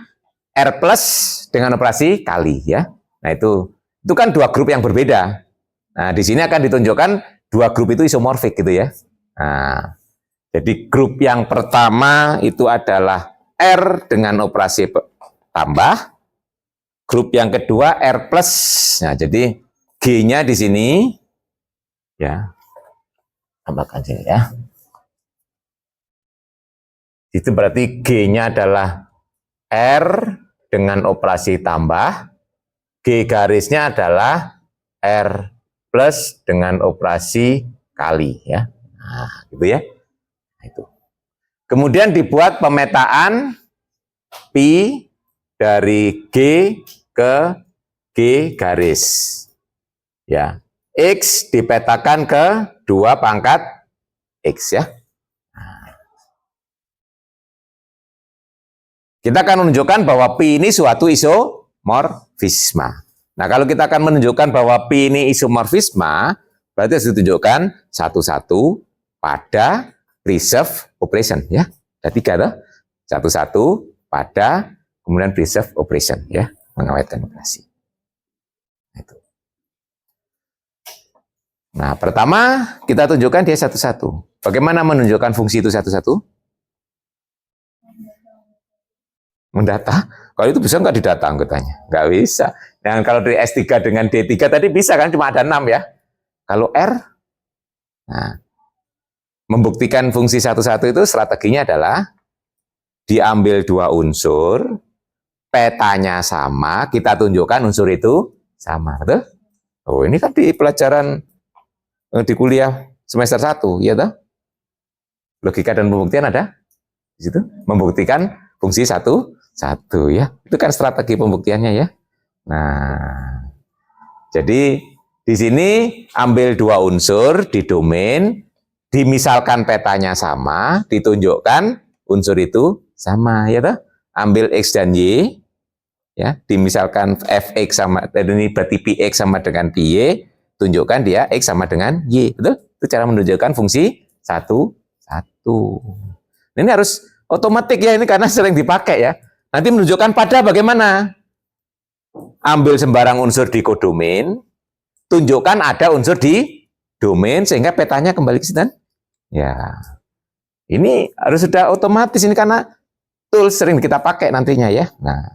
A: R plus dengan operasi kali ya. Nah itu kan 2 grup yang berbeda. Nah di sini akan ditunjukkan 2 grup itu isomorfik gitu ya. Nah, jadi grup yang pertama itu adalah R dengan operasi tambah. Grup yang kedua R plus. Nah, jadi G-nya di sini ya. Tambahkan sini ya. Itu berarti G-nya adalah R dengan operasi tambah. G garisnya adalah R plus dengan operasi kali ya. Nah, gitu ya. Nah, itu. Kemudian dibuat pemetaan pi dari G ke G garis. Ya. X dipetakan ke 2 pangkat X ya. Kita akan menunjukkan bahwa pi ini suatu isomorfisme. Nah, kalau kita akan menunjukkan bahwa pi ini isomorfisme, berarti harus ditunjukkan satu-satu pada preserve operation ya. Ada 3 tuh. Satu-satu pada kemudian preserve operation ya, mengawetkan operasi. Nah, pertama kita tunjukkan dia satu-satu. Bagaimana menunjukkan fungsi itu satu-satu? Mendata. Kalau itu bisa nggak didata anggotanya? Nggak bisa. Dan kalau dari S3 dengan D3 tadi bisa kan, cuma ada 6 ya. Kalau R, nah, membuktikan fungsi satu-satu itu strateginya adalah diambil 2 unsur, petanya sama, kita tunjukkan unsur itu sama. Betul? Oh, ini kan di pelajaran di kuliah semester 1, ya toh? Logika dan pembuktian ada di situ, membuktikan fungsi satu ya. Itu kan strategi pembuktiannya ya. Nah, jadi di sini ambil 2 unsur di domain, dimisalkan petanya sama, ditunjukkan unsur itu sama, ya toh? Ambil X dan Y, ya, dimisalkan Fx sama, ini berarti Px sama dengan Py, tunjukkan dia X sama dengan Y, betul? Itu cara menunjukkan fungsi satu. Ini harus otomatis ya, ini karena sering dipakai ya. Nanti menunjukkan pada bagaimana? Ambil sembarang unsur di kodomain, tunjukkan ada unsur di domain sehingga petanya kembali ke situ. Ya, ini harus sudah otomatis ini karena tools sering kita pakai nantinya ya. Nah,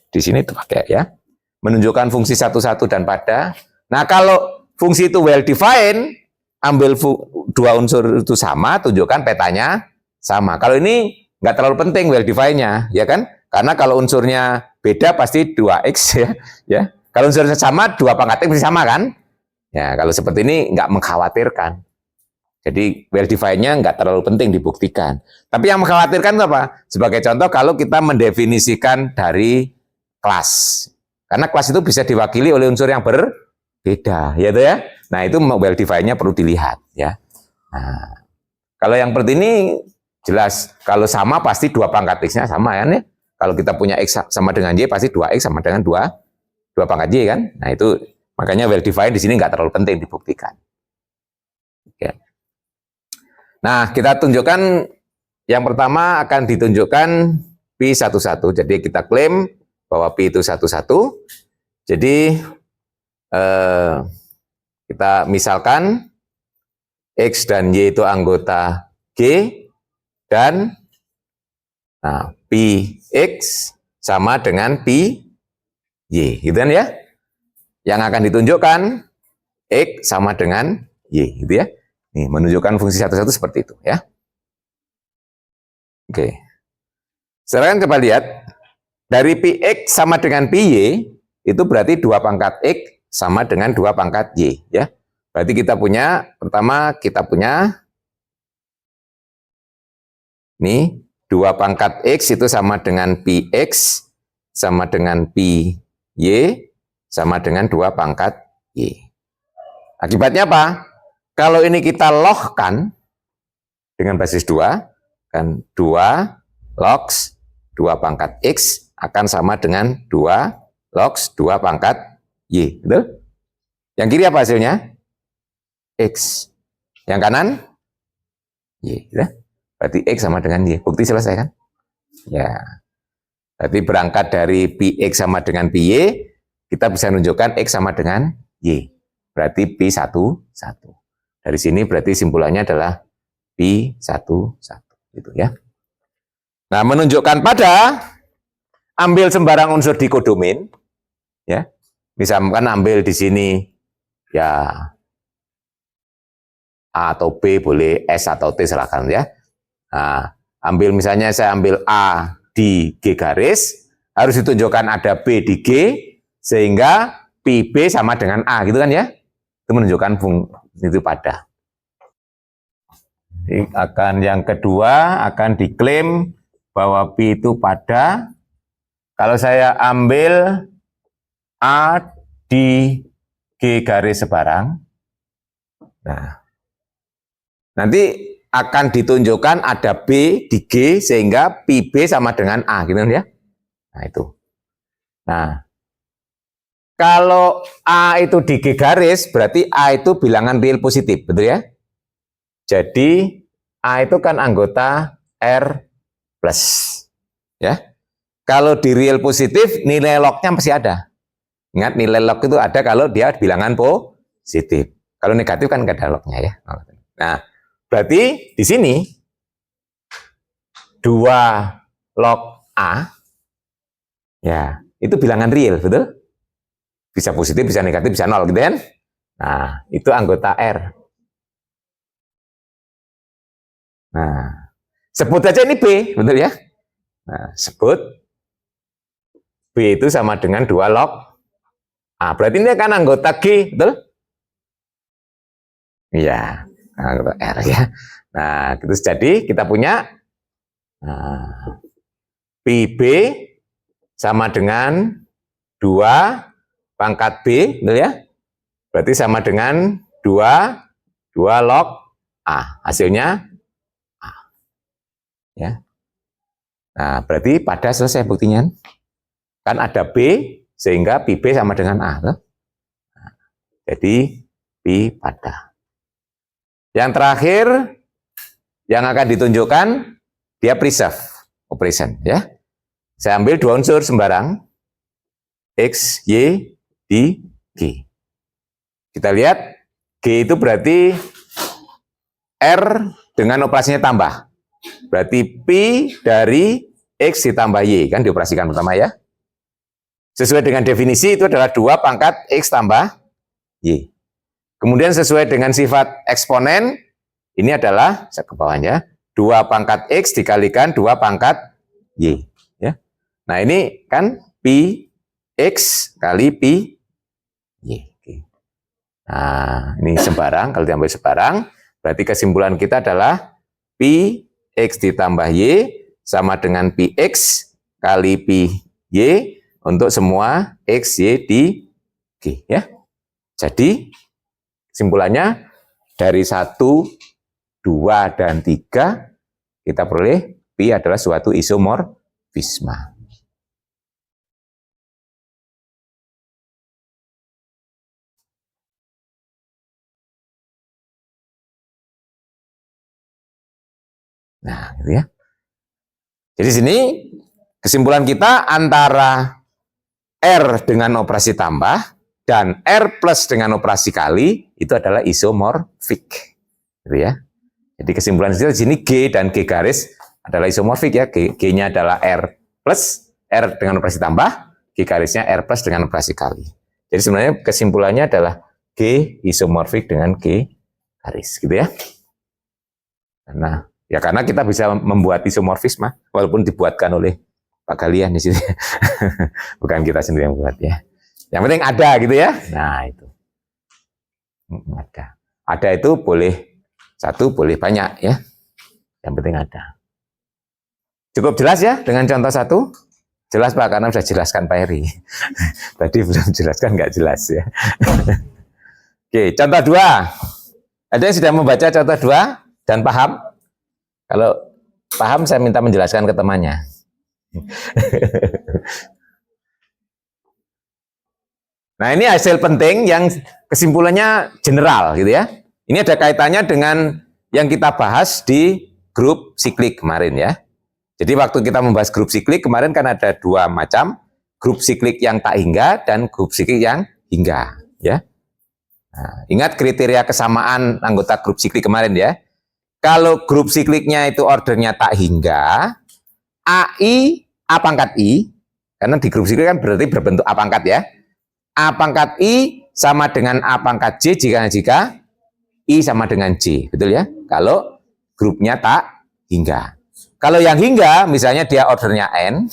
A: di sini itu pakai ya. Menunjukkan fungsi satu-satu dan pada. Nah, kalau fungsi itu well defined, ambil dua unsur itu sama, tunjukkan petanya sama. Kalau ini nggak terlalu penting well defined-nya, ya kan? Karena kalau unsurnya beda pasti 2x ya. Kalau unsurnya sama, 2 pangkat X pasti sama kan? Ya, kalau seperti ini nggak mengkhawatirkan. Jadi well defined-nya nggak terlalu penting dibuktikan. Tapi yang mengkhawatirkan itu apa? Sebagai contoh kalau kita mendefinisikan dari kelas. Karena kelas itu bisa diwakili oleh unsur yang berbeda, ya itu ya. Nah, itu well defined-nya perlu dilihat ya. Nah, kalau yang seperti ini jelas kalau sama pasti 2 pangkat X-nya sama kan ya. Kalau kita punya X sama dengan Y pasti 2X sama dengan 2 pangkat Y kan. Nah, itu makanya well defined di sini nggak terlalu penting dibuktikan. Oke. Nah, kita tunjukkan yang pertama akan ditunjukkan P11. Jadi kita klaim bahwa P itu 11. Jadi kita misalkan X dan Y itu anggota G dan nah, Px sama dengan Py, gitu kan ya? Yang akan ditunjukkan X sama dengan Y, gitu ya? Nih, menunjukkan fungsi satu-satu seperti itu ya. Oke. Sekarang coba lihat dari Px sama dengan Py itu berarti 2 pangkat X sama dengan 2 pangkat Y ya. Berarti kita punya pertama kita punya nih 2 pangkat X itu sama dengan Px sama dengan Py sama dengan 2 pangkat Y. Akibatnya apa? Kalau ini kita logkan dengan basis 2, kan 2 logs 2 pangkat X akan sama dengan 2 logs 2 pangkat Y. Betul? Yang kiri apa hasilnya? X. Yang kanan? Y. Ya? Berarti X sama dengan Y. Bukti selesai kan? Ya. Berarti berangkat dari Px sama dengan Py, kita bisa menunjukkan X sama dengan Y. Berarti P11. Dari sini berarti simpulannya adalah P11. Gitu ya. Nah, menunjukkan pada ambil sembarang unsur di kodomain ya. Misalkan ambil di sini ya A atau B, boleh S atau T silakan ya. Nah, ambil misalnya saya ambil A di G garis, harus ditunjukkan ada B di G sehingga PB sama dengan A gitu kan ya. Itu menunjukkan itu pada. Akan yang kedua akan diklaim bahwa P itu pada kalau saya ambil A di G garis sebarang. Nah, nanti akan ditunjukkan ada B di G sehingga PB sama dengan A gitu ya. Nah, itu. Nah, kalau A itu di G garis berarti A itu bilangan real positif, betul ya? Jadi A itu kan anggota R plus. Ya. Kalau di real positif nilai lognya pasti ada. Ingat nilai log itu ada kalau dia bilangan positif. Kalau negatif kan nggak ada lognya ya. Nah, berarti di sini 2 log A ya, itu bilangan real, betul? Bisa positif, bisa negatif, bisa nol gitu kan? Nah, itu anggota R. Nah, sebut aja ini B, betul ya? Nah, sebut B itu sama dengan 2 log A. Berarti ini kan anggota G, betul? Iya, anggota R ya. Nah, gitu jadi kita punya PB sama dengan 2 pangkat B, betul ya? Berarti sama dengan 2 log A. Hasilnya A. Ya. Nah, berarti pada selesai buktinya. Kan ada B sehingga PB sama dengan A. Nah, jadi P pada. Yang terakhir yang akan ditunjukkan dia preserve operation ya. Saya ambil dua unsur sembarang, X, Y, di G. Kita lihat, G itu berarti R dengan operasinya tambah. Berarti P dari X ditambah Y, kan dioperasikan pertama ya. Sesuai dengan definisi itu adalah 2 pangkat X tambah Y. Kemudian sesuai dengan sifat eksponen, ini adalah, saya ke bawahnya, 2 pangkat X dikalikan 2 pangkat Y. Ya. Nah ini kan Pi X kali Pi Y. Nah ini sembarang, kalau diambil sembarang, berarti kesimpulan kita adalah Pi X ditambah Y sama dengan Pi X kali Pi Y untuk semua X, Y, di G. Ya. Jadi kesimpulannya dari 1, 2, dan 3 kita peroleh Pi adalah suatu isomorfisme. Nah, gitu ya. Jadi sini kesimpulan kita antara R dengan operasi tambah dan R plus dengan operasi kali itu adalah isomorfik. Gitu ya. Jadi kesimpulan di sini G dan G garis adalah isomorfik ya. G-nya adalah R plus R dengan operasi tambah, G garisnya R plus dengan operasi kali. Jadi sebenarnya kesimpulannya adalah G isomorfik dengan G garis gitu ya. Karena kita bisa membuat isomorfisme walaupun dibuatkan oleh Pak Galian di sini. Bukan kita sendiri yang buat ya. Yang penting ada gitu ya. Nah, itu. Ada. Ada itu boleh satu, boleh banyak ya. Yang penting ada. Cukup jelas ya dengan contoh satu? Jelas Pak, karena sudah jelaskan Pak Heri. Tadi belum jelaskan, nggak jelas ya. Oke, contoh 2. Ada yang sudah membaca contoh 2 dan paham? Kalau paham, saya minta menjelaskan ke temannya. Nah, ini hasil penting yang kesimpulannya general gitu ya. Ini ada kaitannya dengan yang kita bahas di grup siklik kemarin ya. Jadi waktu kita membahas grup siklik kemarin kan ada 2 macam, grup siklik yang tak hingga dan grup siklik yang hingga ya. Nah, ingat kriteria kesamaan anggota grup siklik kemarin ya. Kalau grup sikliknya itu ordernya tak hingga, AI, A pangkat I, karena di grup siklik kan berarti berbentuk A pangkat ya. A pangkat I sama dengan A pangkat J jika I sama dengan J, betul ya? Kalau grupnya tak hingga. Kalau yang hingga, misalnya dia ordernya N,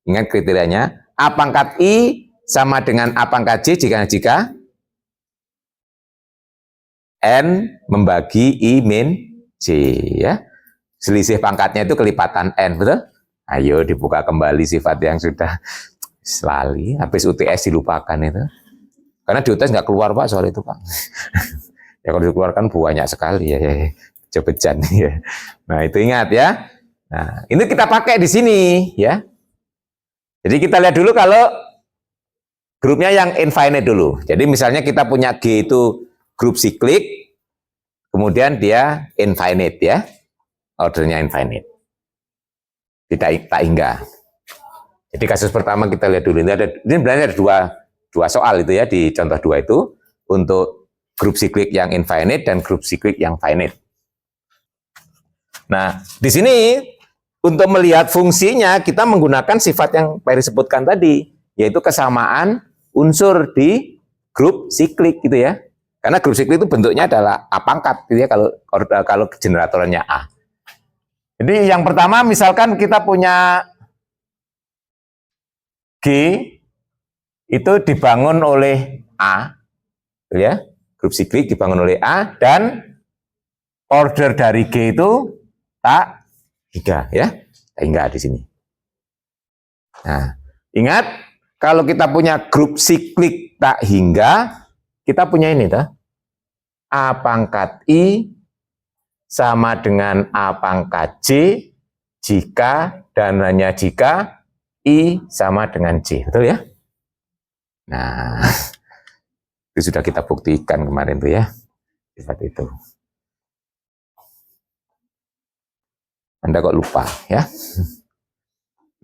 A: ingat kriterianya, A pangkat I sama dengan A pangkat J jika N membagi I min J ya. Selisih pangkatnya itu kelipatan N, betul? Ayo dibuka kembali sifat yang sudah selali, habis UTS dilupakan itu. Karena di UTS nggak keluar Pak soal itu Pak. Ya kalau dikeluarkan banyak sekali ya. Jebejan ya. Nah itu ingat ya. Nah ini kita pakai di sini ya. Jadi kita lihat dulu kalau grupnya yang infinite dulu. Jadi misalnya kita punya G itu grup siklik, kemudian dia infinite ya, ordernya infinite, tidak tak hingga. Jadi kasus pertama kita lihat dulu, ini sebenarnya ada dua soal itu ya di contoh 2 itu untuk grup siklik yang infinite dan grup siklik yang finite. Nah di sini untuk melihat fungsinya kita menggunakan sifat yang Pak Heri sebutkan tadi, yaitu kesamaan unsur di grup siklik gitu ya. Karena grup siklik itu bentuknya adalah A pangkat gitu ya kalau generatornya A. Jadi yang pertama misalkan kita punya G itu dibangun oleh A gitu ya. Grup siklik dibangun oleh A dan order dari G itu tak hingga ya. Tak hingga di sini. Nah, ingat kalau kita punya grup siklik tak hingga, kita punya ini toh. A pangkat I sama dengan A pangkat J jika dan hanya jika I sama dengan J, betul ya? Nah, itu sudah kita buktikan kemarin tuh ya, seperti itu. Anda kok lupa ya?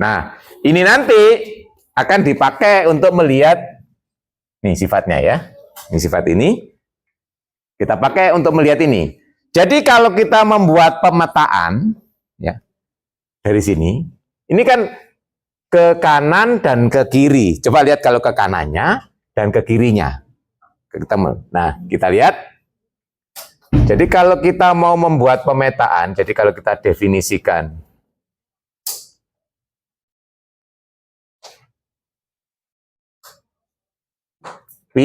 A: Nah, ini nanti akan dipakai untuk melihat nih sifatnya ya. Ini sifat ini kita pakai untuk melihat ini. Jadi kalau kita membuat pemetaan ya dari sini, ini kan ke kanan dan ke kiri. Coba lihat kalau ke kanannya dan ke kirinya. Nah, kita lihat. Jadi kalau kita mau membuat pemetaan, jadi kalau kita definisikan P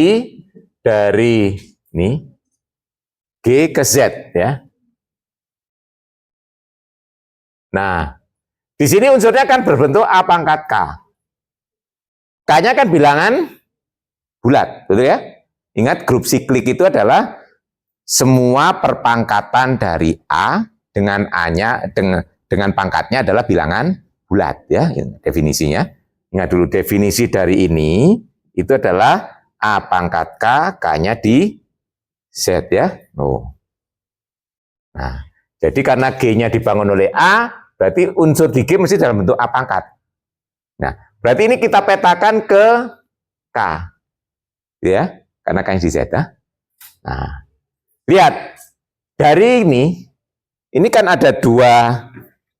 A: dari ini G ke Z ya. Nah, di sini unsurnya kan berbentuk A pangkat K. K-nya kan bilangan bulat, betul ya? Ingat grup siklik itu adalah semua perpangkatan dari A dengan A-nya dengan pangkatnya adalah bilangan bulat ya, definisinya. Ingat dulu definisi dari ini itu adalah A pangkat K, K-nya di Z ya. Nah, jadi karena G-nya dibangun oleh A, berarti unsur di G mesti dalam bentuk A pangkat. Nah, berarti ini kita petakan ke K. Ya, karena K-nya di Z ya. Nah, lihat, dari ini kan ada dua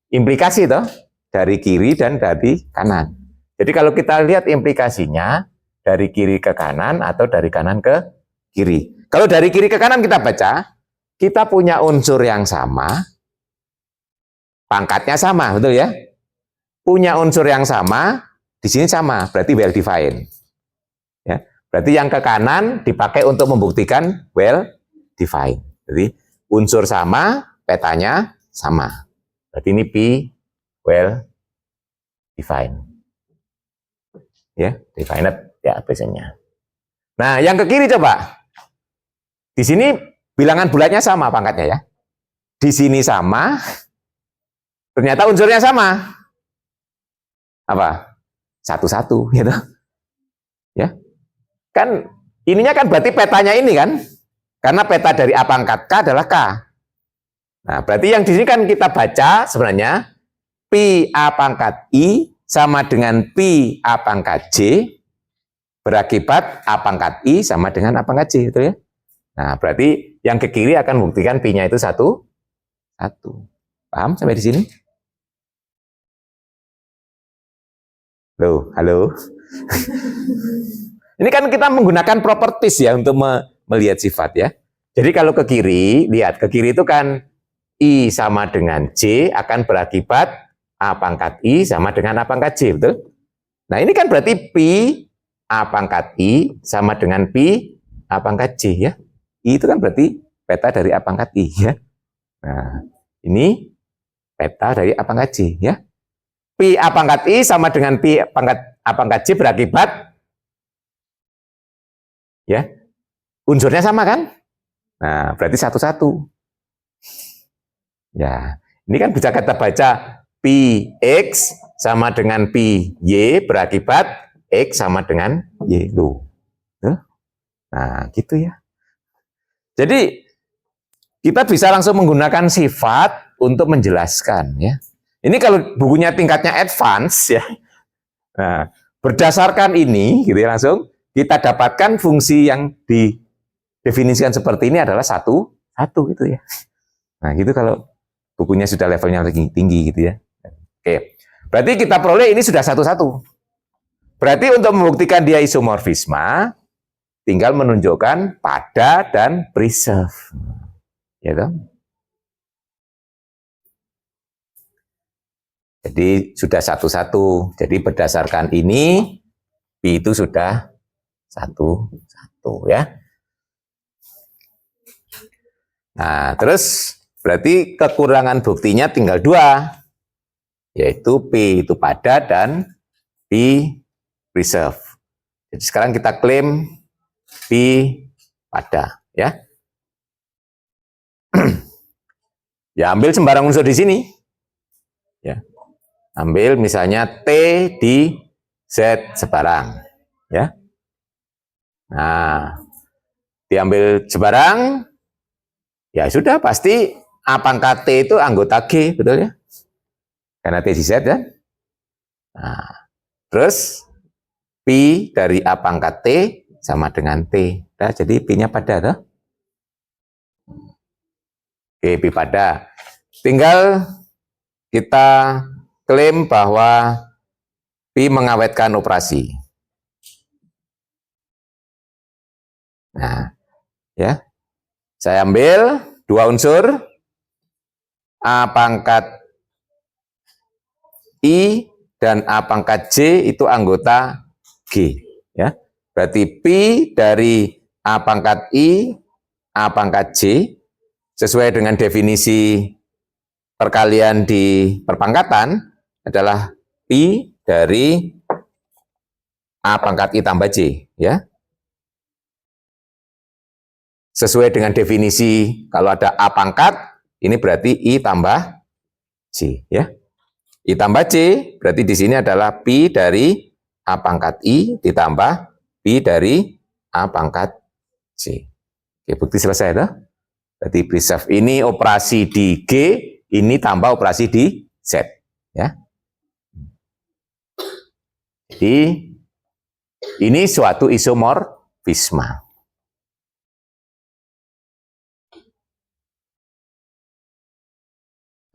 A: implikasi toh, dari kiri dan dari kanan. Jadi kalau kita lihat implikasinya, dari kiri ke kanan atau dari kanan ke kiri. Kalau dari kiri ke kanan kita baca, kita punya unsur yang sama, pangkatnya sama, betul ya? Punya unsur yang sama, di sini sama, berarti well defined. Ya, berarti yang ke kanan dipakai untuk membuktikan well defined. Jadi unsur sama, petanya sama. Berarti ini P well defined. Ya, defined ya biasanya. Nah, yang ke kiri coba. Di sini bilangan bulatnya sama pangkatnya ya. Di sini sama. Ternyata unsurnya sama. Apa? 1-1 gitu. Ya. Kan ininya kan berarti petanya ini kan. Karena peta dari A pangkat K adalah K. Nah, berarti yang di sini kan kita baca sebenarnya P A pangkat I sama dengan P A pangkat J berakibat A pangkat I sama dengan A pangkat J, betul ya? Nah, berarti yang ke kiri akan membuktikan P-nya itu 1. Paham sampai di sini? Halo. Ini kan kita menggunakan properties ya untuk melihat sifat ya. Jadi kalau ke kiri, lihat ke kiri itu kan I sama dengan J akan berakibat A pangkat I sama dengan A pangkat J, betul? Nah ini kan berarti P A pangkat I sama dengan P A pangkat J ya. I itu kan berarti peta dari A pangkat I ya. Nah ini peta dari A pangkat J ya. P A pangkat I sama dengan P pangkat A pangkat J berakibat ya unsurnya sama kan? Nah berarti 1-1. Ya, ini kan bisa kita baca Px sama dengan Py berakibat X sama dengan Y. Nah, gitu ya. Jadi, kita bisa langsung menggunakan sifat untuk menjelaskan. Ya. Ini kalau bukunya tingkatnya advance, ya. Nah, berdasarkan ini, gitu ya, langsung kita dapatkan fungsi yang didefinisikan seperti ini adalah 1, gitu ya. Nah, gitu kalau bukunya sudah levelnya tinggi gitu ya. Oke, berarti kita peroleh ini sudah 1-1. Berarti untuk membuktikan dia isomorfisme, tinggal menunjukkan pada dan preserve. Ya toh? Jadi sudah 1-1. Jadi berdasarkan ini, P itu sudah 1-1 ya. Nah, terus berarti kekurangan buktinya tinggal 2, yaitu P itu pada dan P preserve. Jadi sekarang kita klaim P pada, ya. Ya ambil sembarang unsur di sini, ya. Ambil misalnya T di Z sebarang, ya. Nah, diambil sebarang, ya sudah pasti A pangkat T itu anggota G, betul ya? Karena T di Z ya. Nah, terus P dari A pangkat T sama dengan T. Nah, jadi P-nya pada toh? Oke, P pada. Tinggal kita klaim bahwa P mengawetkan operasi. Nah, ya. Saya ambil dua unsur A pangkat I dan A pangkat J itu anggota G, ya. Berarti P dari A pangkat I, A pangkat J sesuai dengan definisi perkalian di perpangkatan adalah P dari A pangkat I tambah J, ya. Sesuai dengan definisi kalau ada A pangkat, ini berarti I tambah J, ya. I tambah J berarti di sini adalah P dari A pangkat I ditambah P dari A pangkat J. Oke, bukti selesai toh? Berarti preserve ini operasi di G, ini tambah operasi di Z, ya. Jadi ini suatu isomorfisme.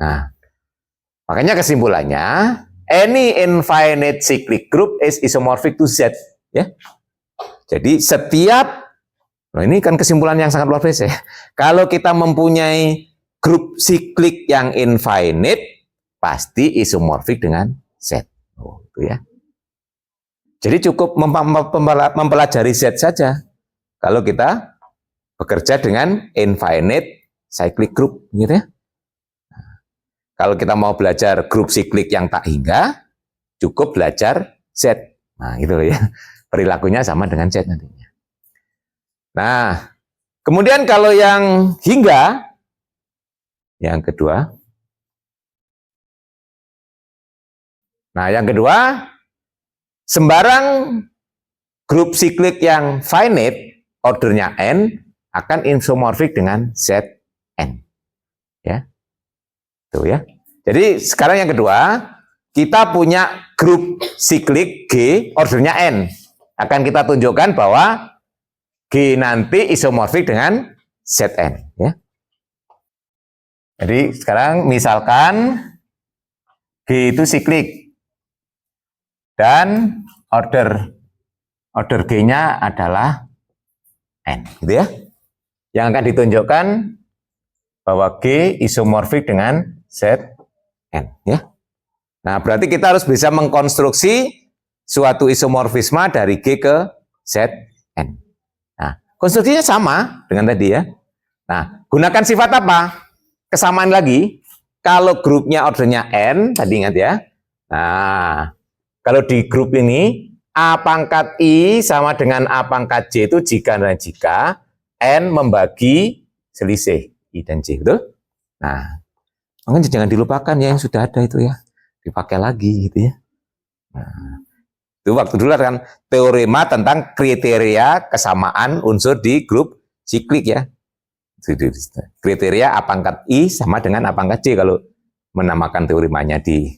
A: Nah, makanya kesimpulannya, any infinite cyclic group is isomorphic to Z. Ya. Jadi setiap, nah ini kan kesimpulan yang sangat luar biasa ya. Kalau kita mempunyai grup siklik yang infinite, pasti isomorfik dengan Z. Oh, itu ya. Jadi cukup mempelajari Z saja. Kalau kita bekerja dengan infinite cyclic group, gitu ya. Kalau kita mau belajar grup siklik yang tak hingga, cukup belajar Z. Nah, gitu ya. Perilakunya sama dengan Z nantinya. Nah, kemudian kalau yang hingga, yang kedua. Nah, yang kedua, sembarang grup siklik yang finite, ordernya N, akan isomorfik dengan Zn. Ya. Tuh ya. Jadi sekarang yang kedua, kita punya grup siklik G, ordernya N. Akan kita tunjukkan bahwa G nanti isomorfik dengan Zn. Ya. Jadi sekarang misalkan G itu siklik dan order G-nya adalah N, gitu ya. Yang akan ditunjukkan bahwa G isomorfik dengan Zn, ya. Nah, berarti kita harus bisa mengkonstruksi suatu isomorfisme dari G ke Zn. Nah, konstruksinya sama dengan tadi ya. Nah, gunakan sifat apa? Kesamaan lagi. Kalau grupnya ordernya N, tadi ingat ya. Nah, kalau di grup ini A pangkat I sama dengan A pangkat J itu jika dan jika N membagi selisih I dan J, betul? Nah, makanya jangan dilupakan ya yang sudah ada itu ya, dipakai lagi gitu ya. Nah, itu waktu dulu kan teorema tentang kriteria kesamaan unsur di grup siklik ya. Kriteria A pangkat I sama dengan A pangkat J kalau menamakan teoremanya di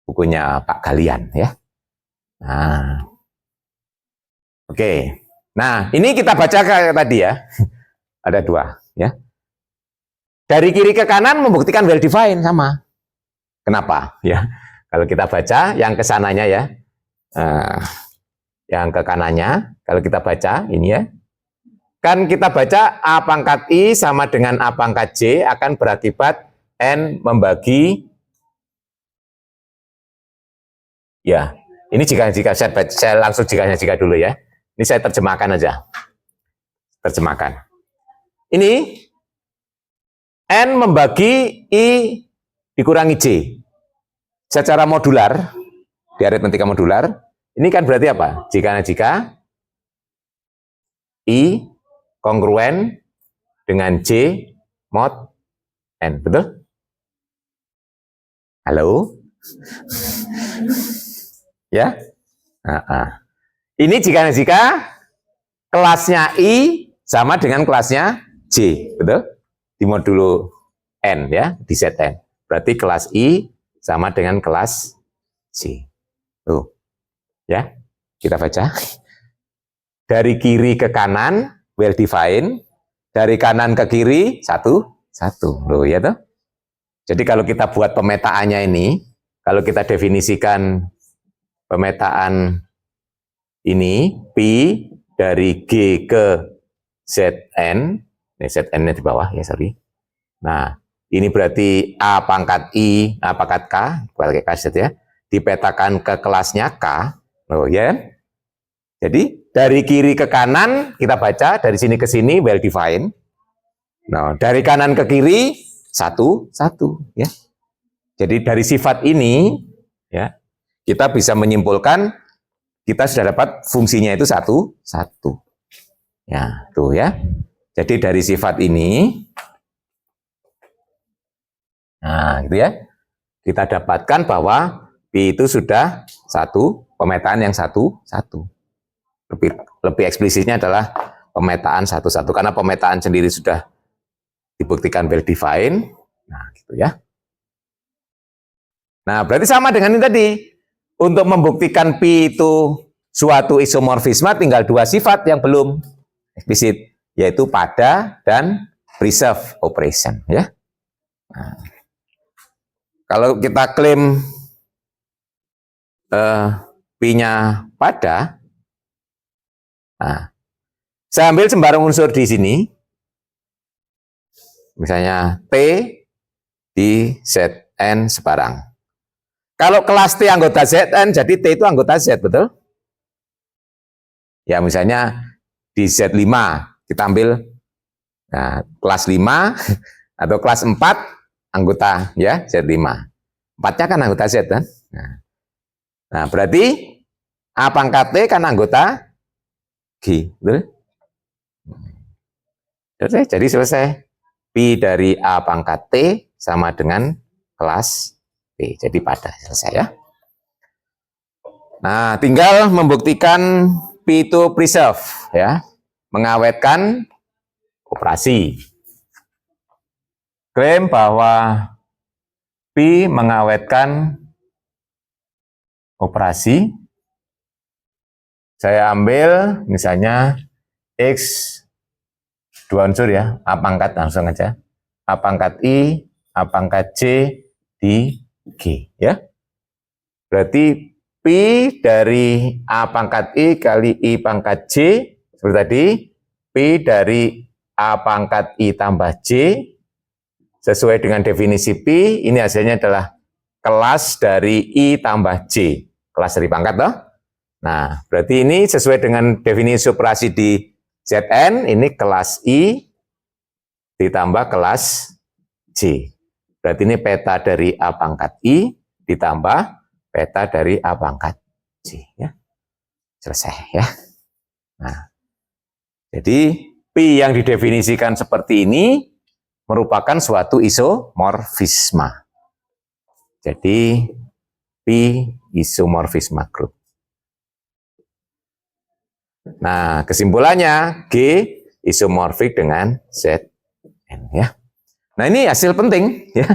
A: bukunya Pak Galian ya. Nah, oke. Nah, ini kita baca kayak tadi ya. Ada dua ya. Dari kiri ke kanan membuktikan well defined sama. Kenapa? Ya, kalau kita baca yang ke sananya ya, yang ke kanannya, kalau kita baca ini ya, kan kita baca A pangkat I sama dengan A pangkat J akan berakibat N membagi, ya, ini jika saya langsung jika dulu ya, ini saya terjemahkan aja, terjemahkan. Ini N membagi I dikurangi J. Secara modular, di aritmetika modular, ini kan berarti apa? Jika I kongruen dengan J mod N, betul? Halo? Ya? Ini jika kelasnya I sama dengan kelasnya J, betul? Di modulo N ya, di Zn. Berarti kelas I sama dengan kelas C. Tuh. Ya. Kita baca. Dari kiri ke kanan well defined, dari kanan ke kiri satu. Loh ya toh. Jadi kalau kita buat pemetaannya ini, kalau kita definisikan pemetaan ini P dari G ke Zn, ini Zn-nya di bawah ya, sorry. Nah, ini berarti A pangkat I, A pangkat K, pakai K ya, dipetakan ke kelasnya K, loh ya. Jadi dari kiri ke kanan kita baca, dari sini ke sini well defined. Nah, dari kanan ke kiri satu ya. Jadi dari sifat ini ya, kita bisa menyimpulkan kita sudah dapat fungsinya itu satu. Ya, tuh ya. Jadi dari sifat ini, nah gitu ya, kita dapatkan bahwa P itu sudah satu, pemetaan yang satu. Lebih eksplisitnya adalah pemetaan satu, karena pemetaan sendiri sudah dibuktikan well defined. Nah, gitu ya. Nah, berarti sama dengan ini tadi. Untuk membuktikan P itu suatu isomorfisme, tinggal dua sifat yang belum eksplisit, yaitu pada dan preserve operation. Ya. Nah, kalau kita klaim P-nya pada, nah, saya ambil sembarang unsur di sini, misalnya T di Zn sebarang. Kalau kelas T anggota Zn, jadi T itu anggota Z, betul? Ya, misalnya di Z5, kita ambil nah, kelas 5 atau kelas 4 anggota ya Z5. 4-nya kan anggota Z kan? Nah, berarti A pangkat T kan anggota G, betul? Jadi selesai. P dari A pangkat T sama dengan kelas T. Jadi pada, selesai ya. Nah, tinggal membuktikan P itu preserve ya, mengawetkan operasi. Klaim bahwa P mengawetkan operasi. Saya ambil misalnya X dua unsur ya, A pangkat langsung aja. A pangkat I, A pangkat J di G ya. Berarti P dari A pangkat I kali I pangkat J seperti tadi, P dari A pangkat I tambah J sesuai dengan definisi P, ini hasilnya adalah kelas dari I tambah J, kelas dari pangkat toh. Nah, berarti ini sesuai dengan definisi operasi di Zn, ini kelas I ditambah kelas J. Berarti ini peta dari A pangkat I ditambah peta dari A pangkat J. Ya. Selesai ya. Nah, jadi P yang didefinisikan seperti ini merupakan suatu isomorfisme. Jadi P isomorfisme group. Nah, kesimpulannya G isomorfik dengan Zn ya. Nah, ini hasil penting ya.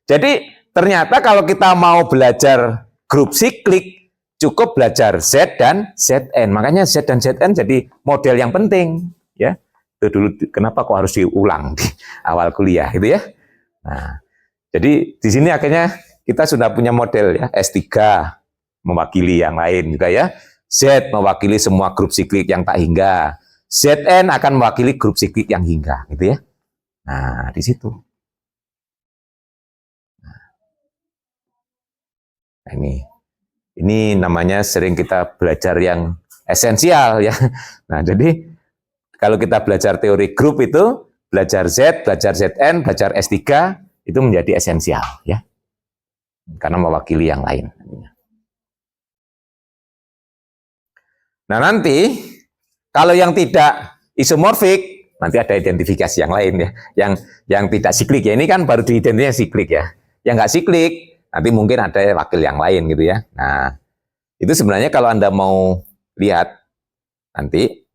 A: Jadi ternyata kalau kita mau belajar grup siklik cukup belajar Z dan Zn. Makanya Z dan Zn jadi model yang penting ya. Itu dulu kenapa kok harus diulang di awal kuliah gitu ya. Nah, jadi di sini akhirnya kita sudah punya model ya, S3 mewakili yang lain juga ya. Z mewakili semua grup siklik yang tak hingga. Zn akan mewakili grup siklik yang hingga, gitu ya. Nah, di situ. Nah, ini namanya sering kita belajar yang esensial ya. Nah, jadi kalau kita belajar teori grup itu, belajar Z, belajar Zn, belajar S3 itu menjadi esensial ya. Karena mewakili yang lain. Nah, nanti kalau yang tidak isomorfik, nanti ada identifikasi yang lain ya. Yang tidak siklik ya. Ini kan baru diidentifikasi siklik ya. Yang nggak siklik, nanti mungkin ada wakil yang lain gitu ya. Nah, itu sebenarnya kalau Anda mau lihat nanti,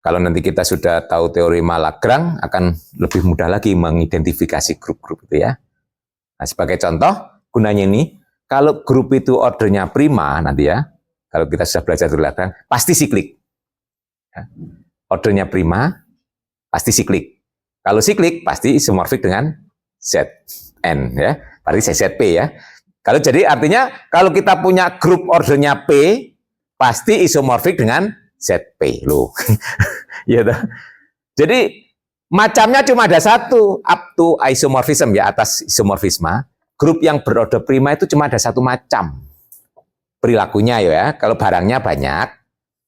A: kalau nanti kita sudah tahu teorema Lagrange, akan lebih mudah lagi mengidentifikasi grup-grup itu ya. Nah, sebagai contoh, gunanya ini, kalau grup itu ordernya prima nanti ya, kalau kita sudah belajar dari belakang, pasti siklik. Ya. Ordernya prima, pasti siklik. Kalau siklik, pasti isomorfik dengan Zn, ya. Berarti ZZP ya. Kalau jadi artinya, kalau kita punya grup ordernya P, pasti isomorfik dengan ZP. Loh. Ya, jadi, macamnya cuma ada satu, up to isomorphism ya, atas isomorfisme. Grup yang berorder prima itu cuma ada satu macam perilakunya ya. Kalau barangnya banyak,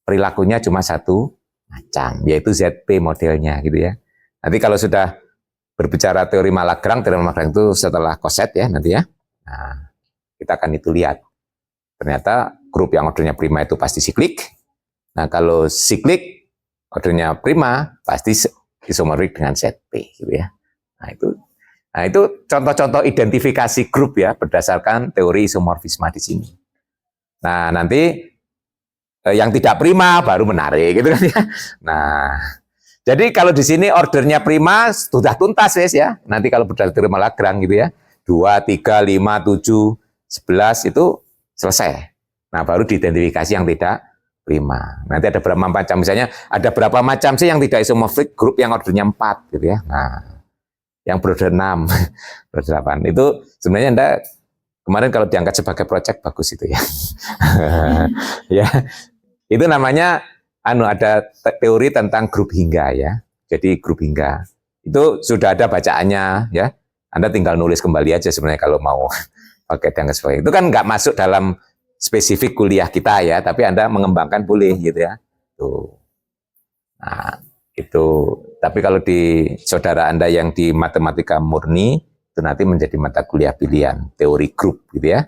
A: perilakunya cuma satu macam, yaitu ZP modelnya gitu ya. Nanti kalau sudah berbicara teori Malagrang itu setelah Coset ya nanti ya. Nah, kita akan itu lihat. Ternyata grup yang ordernya prima itu pasti siklik. Nah, kalau siklik ordernya prima pasti isomorfik dengan ZP gitu ya. Nah, itu contoh-contoh identifikasi grup ya berdasarkan teori isomorfisme di sini. Nah, nanti yang tidak prima baru menarik gitu kan ya. Nah, jadi kalau di sini ordernya prima sudah tuntas ya. Nanti kalau berdasarkan teori Malagrang gitu ya. 2, 3, 5, 7, 11 itu selesai. Nah, baru diidentifikasi yang tidak prima. Nanti ada berapa macam, misalnya ada berapa macam sih yang tidak isomorfik, grup yang ordernya 4 gitu ya. Nah, yang berorder 6, berorder 8. Itu sebenarnya Anda kemarin kalau diangkat sebagai project bagus itu ya. Ya. Itu namanya ada teori tentang grup hingga ya. Jadi grup hingga. Itu sudah ada bacaannya ya. Anda tinggal nulis kembali aja sebenarnya kalau mau pakai diangkat sebagai. Itu kan nggak masuk dalam spesifik kuliah kita ya, tapi Anda mengembangkan boleh gitu ya. Tuh. Nah, itu. Tapi kalau di saudara Anda yang di matematika murni, itu nanti menjadi mata kuliah pilihan, teori grup gitu ya.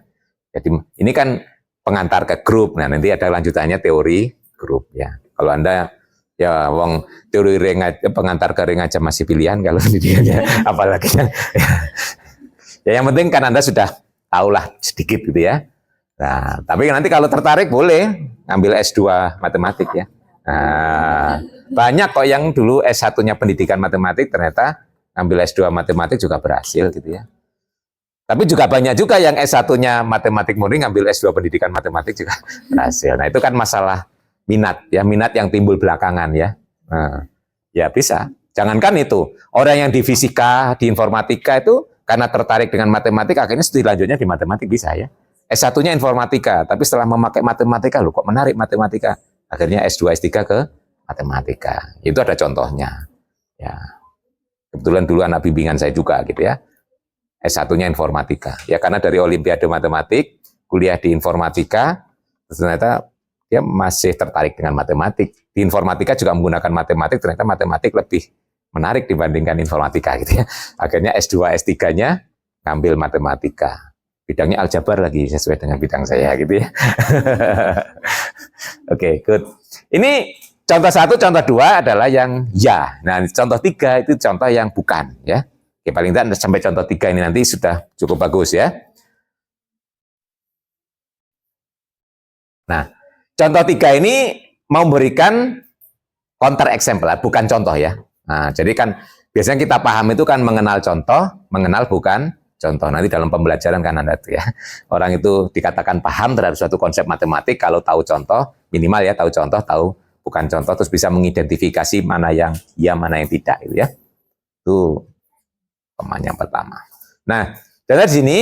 A: Jadi ini kan pengantar ke grup. Nah, nanti ada lanjutannya teori grup ya. Kalau Anda ya wong teori ring pengantar ke ring aja masih pilihan kalau dia ya, apalagi yang ya yang penting kan Anda sudah tahulah sedikit gitu ya. Nah, tapi nanti kalau tertarik boleh ngambil S2 matematik ya. Nah, banyak kok yang dulu S1-nya pendidikan matematik ternyata ngambil S2 matematik juga berhasil gitu ya. Tapi juga banyak juga yang S1-nya matematik murni ngambil S2 pendidikan matematik juga berhasil. Nah, itu kan masalah minat ya, minat yang timbul belakangan ya. Nah, ya bisa. Jangankan itu, orang yang di fisika, di informatika itu karena tertarik dengan matematik akhirnya studi lanjutnya di matematik bisa ya. S1-nya informatika, tapi setelah memakai matematika loh kok menarik matematika. Akhirnya S2, S3 ke matematika. Itu ada contohnya. Ya. Kebetulan dulu anak bimbingan saya juga gitu ya. S1-nya informatika. Ya karena dari Olimpiade Matematik, kuliah di informatika, ternyata dia masih tertarik dengan matematik. Di informatika juga menggunakan matematik, ternyata matematik lebih menarik dibandingkan informatika gitu ya. Akhirnya S2, S3-nya ngambil matematika. Bidangnya aljabar lagi sesuai dengan bidang saya gitu ya. Oke, good. Ini contoh 1, contoh 2 adalah yang ya. Nah, contoh 3 itu contoh yang bukan ya. Oke, paling tidak sampai contoh 3 ini nanti sudah cukup bagus ya. Nah, contoh 3 ini mau memberikan counter example, bukan contoh ya. Nah, jadi kan biasanya kita paham itu kan mengenal contoh, mengenal bukan contoh. Nanti dalam pembelajaran kan Anda ya. Orang itu dikatakan paham terhadap suatu konsep matematik kalau tahu contoh, minimal ya tahu contoh, tahu bukan contoh, terus bisa mengidentifikasi mana yang ya, mana yang tidak gitu ya. Itu teman yang pertama. Nah, dari sini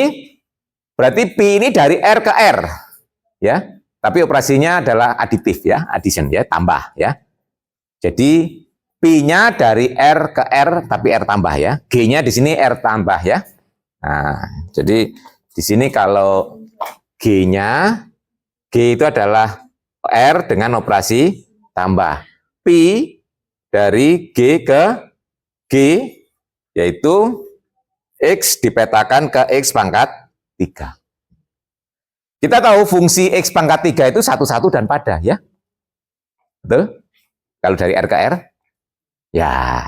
A: berarti Pi ini dari R ke R ya. Tapi operasinya adalah aditif ya, addition ya, tambah ya. Jadi Pi-nya dari R ke R tapi R tambah ya. G-nya di sini R tambah ya. Nah, jadi di sini kalau G-nya, G itu adalah R dengan operasi tambah. Pi dari G ke G, yaitu X dipetakan ke X pangkat 3. Kita tahu fungsi X pangkat 3 itu 1, 1 dan pada ya. Betul? Kalau dari R ke R, ya.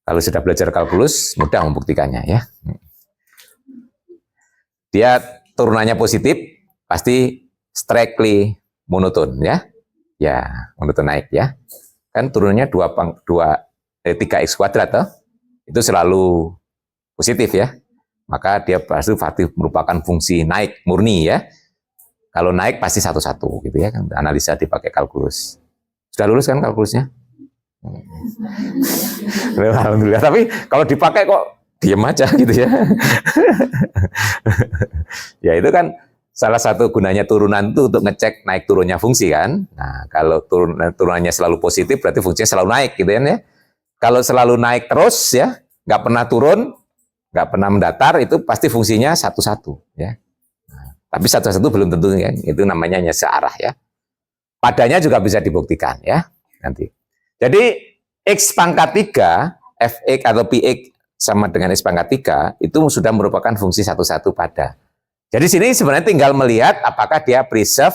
A: Kalau sudah belajar kalkulus, mudah membuktikannya ya. Dia turunannya positif, pasti strictly monoton ya. Ya, monoton naik ya. Kan turunannya 3x kuadrat toh. Itu selalu positif ya. maka dia pasti merupakan fungsi naik murni ya. Kalau naik pasti satu-satu gitu ya, analisa dipakai kalkulus. Sudah lulus kan kalkulusnya? Alhamdulillah. Tapi kalau dipakai kok diem aja gitu ya. Ya itu kan salah satu gunanya turunan itu untuk ngecek naik turunnya fungsi kan. Nah kalau turunannya selalu positif berarti fungsinya selalu naik gitu kan ya. Kalau selalu naik terus ya, nggak pernah turun, nggak pernah mendatar, itu pasti fungsinya satu-satu ya. Nah, tapi satu-satu belum tentu ya, itu namanya hanya searah ya. Padanya juga bisa dibuktikan ya nanti. Jadi X pangkat 3, Fx atau Px sama dengan X pangkat 3 itu sudah merupakan fungsi satu-satu pada. Jadi sini sebenarnya tinggal melihat apakah dia preserve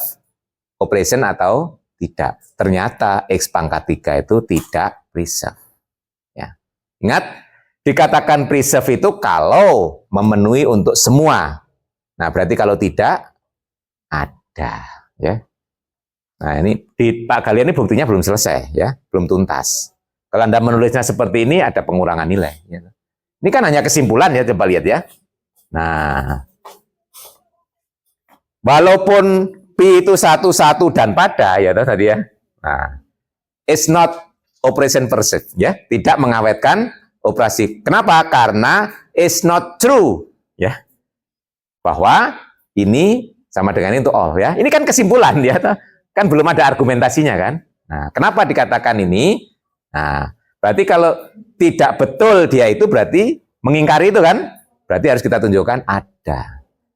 A: operation atau tidak. Ternyata X pangkat 3 itu tidak preserve. Ya. Ingat, dikatakan preserve itu kalau memenuhi untuk semua. Nah, berarti kalau tidak, ada. Ya. Nah, ini di Pak Galian ini buktinya belum selesai, ya, belum tuntas. Kalau Anda menulisnya seperti ini, ada pengurangan nilai. Ya. Ini kan hanya kesimpulan ya, coba lihat ya. Nah, walaupun P itu satu dan pada, ya tadi ya. Nah, it's not operation preserve, ya, tidak mengawetkan operasi. Kenapa? Karena it's not true, ya, bahwa ini sama dengan ini untuk all, ya. Ini kan kesimpulan, ya, kan belum ada argumentasinya kan. Nah, kenapa dikatakan ini? Nah, berarti kalau tidak betul dia itu berarti mengingkari itu kan? Berarti harus kita tunjukkan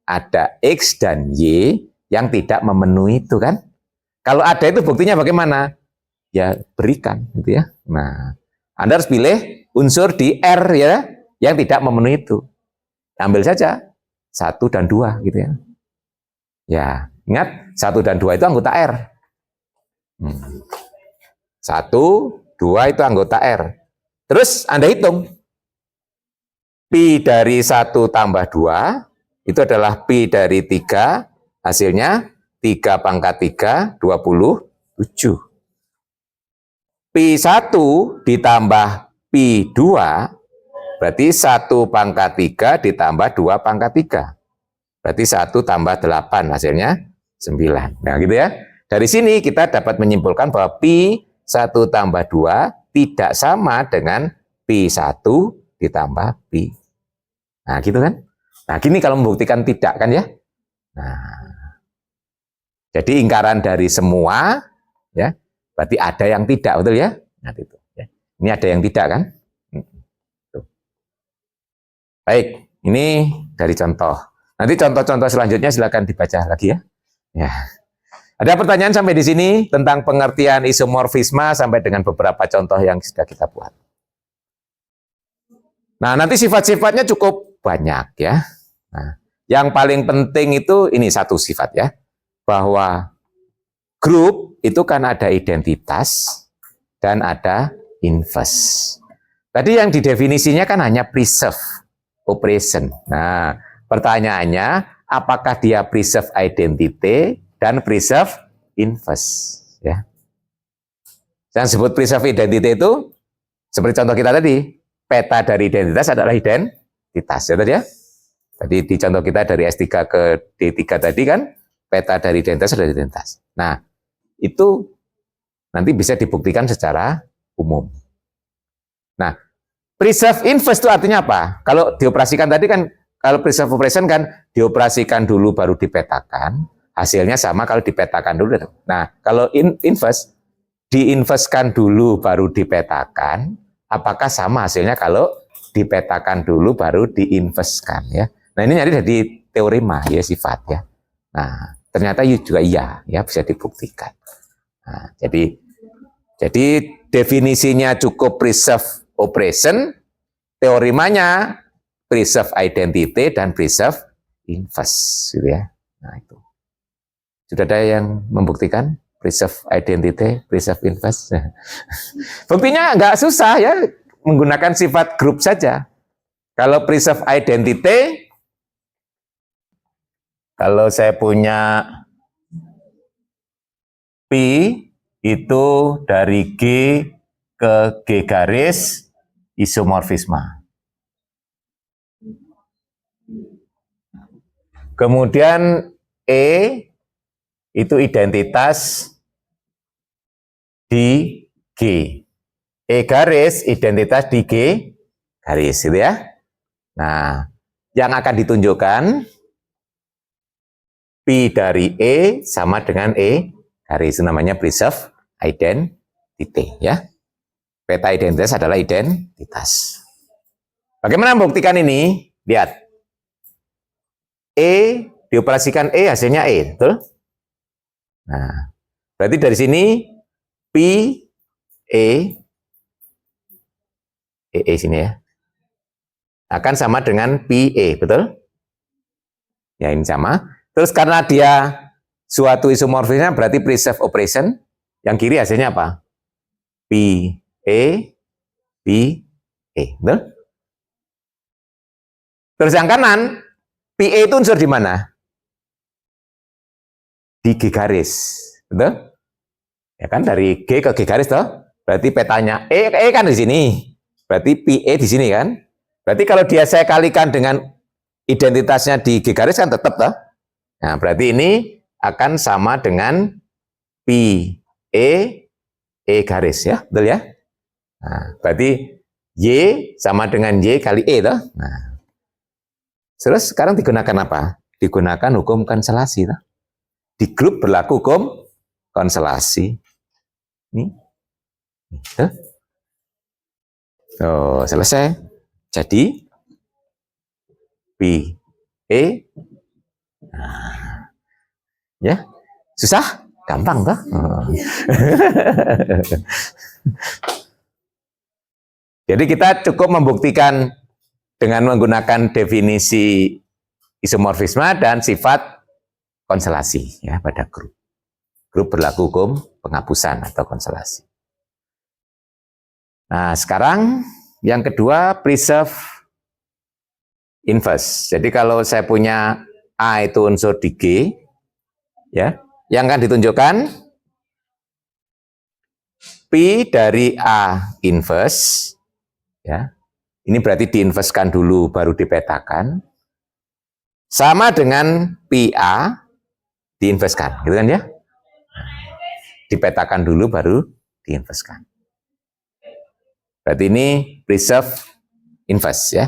A: ada X dan Y yang tidak memenuhi itu kan. Kalau ada itu buktinya bagaimana? Ya berikan gitu ya. Nah, Anda harus pilih unsur di R ya yang tidak memenuhi itu. Ambil saja 1 dan 2 gitu ya. Ya, ingat 1 dan 2 itu anggota R. 1, 2 itu anggota R. Terus Anda hitung. Pi dari 1 tambah 2 itu adalah Pi dari 3, hasilnya 3 pangkat 3, 27. Pi 1 ditambah Pi 2, berarti 1 pangkat 3 ditambah 2 pangkat 3. Berarti 1 tambah 8, hasilnya 9. Nah gitu ya. Dari sini kita dapat menyimpulkan bahwa Pi 1 tambah 2 tidak sama dengan Pi 1 ditambah Pi. Nah gitu kan. Nah gini kalau membuktikan tidak kan ya. Nah, jadi ingkaran dari semua ya, berarti ada yang tidak, betul ya? Nah itu ya. Ini ada yang tidak kan? Tuh. Baik, ini dari contoh. Nanti contoh-contoh selanjutnya silakan dibaca lagi ya. Ya. Ada pertanyaan sampai di sini tentang pengertian isomorfisme sampai dengan beberapa contoh yang sudah kita buat. Nah, nanti sifat-sifatnya cukup banyak ya. Nah, yang paling penting itu ini satu sifat ya, bahwa grup itu kan ada identitas dan ada inverse. Tadi yang didefinisinya kan hanya preserve operation. Nah, pertanyaannya apakah dia preserve identity dan preserve inverse ya. Yang disebut preserve identity itu seperti contoh kita tadi, peta dari identitas adalah identitas ya tadi ya. Tadi di contoh kita dari S3 ke D3 tadi kan, peta dari identitas adalah identitas. Nah, itu nanti bisa dibuktikan secara umum. Nah, preserve inverse itu artinya apa? Kalau dioperasikan tadi kan, kalau preserve operation kan dioperasikan dulu baru dipetakan, hasilnya sama kalau dipetakan dulu. Nah, kalau inverse, diinverskan dulu baru dipetakan, apakah sama hasilnya kalau dipetakan dulu baru diinverskan ya. Nah, ini nyari dari teorema ya sifat ya. Nah, ternyata juga iya ya bisa dibuktikan. Nah, jadi definisinya cukup preserve operation, teoremanya preserve identity dan preserve inverse gitu ya. Nah, itu. Sudah ada yang membuktikan preserve identity, preserve inverse? Buktinya nggak susah ya, menggunakan sifat grup saja. Kalau preserve identity, kalau saya punya P itu dari G ke G garis isomorfisme. Kemudian E itu identitas di G. E garis identitas di G garis gitu ya. Nah, yang akan ditunjukkan P dari E sama dengan E garis, itu namanya preserve identity ya. Peta identitas adalah identitas. Bagaimana membuktikan ini? Lihat. E dioperasikan E hasilnya E, betul? Nah, berarti dari sini P E sini ya, akan sama dengan PE, betul? Ya, ini sama. Terus karena dia suatu isomorfisme berarti preserve operation, yang kiri hasilnya apa? PE, betul? Terus yang kanan, PE itu unsur di mana? Di G garis, betul? Ya kan, dari G ke G garis toh? Berarti petanya E kan di sini. Berarti PE di sini kan? Berarti kalau dia saya kalikan dengan identitasnya di G garis kan tetap toh? Nah, berarti ini akan sama dengan E garis ya, betul ya? Nah, berarti Y sama dengan Y kali E toh? Nah. Terus sekarang digunakan apa? Digunakan hukum konselasi toh? Di grup berlaku hukum konselasi. Ini. Tuh. Oh, selesai. Jadi PE. Nah, ya, susah? Gampang toh? Oh. Jadi kita cukup membuktikan dengan menggunakan definisi isomorfisme dan sifat konselasi ya pada grup. Grup berlaku hukum penghapusan atau konselasi. Nah, sekarang yang kedua preserve inverse. Jadi kalau saya punya A itu unsur di G, ya, yang akan ditunjukkan P dari A inverse, ya, ini berarti diinverskan dulu baru dipetakan, sama dengan PA diinverskan, gitu kan ya? Dipetakan dulu baru diinverskan. Berarti ini preserve inverse ya.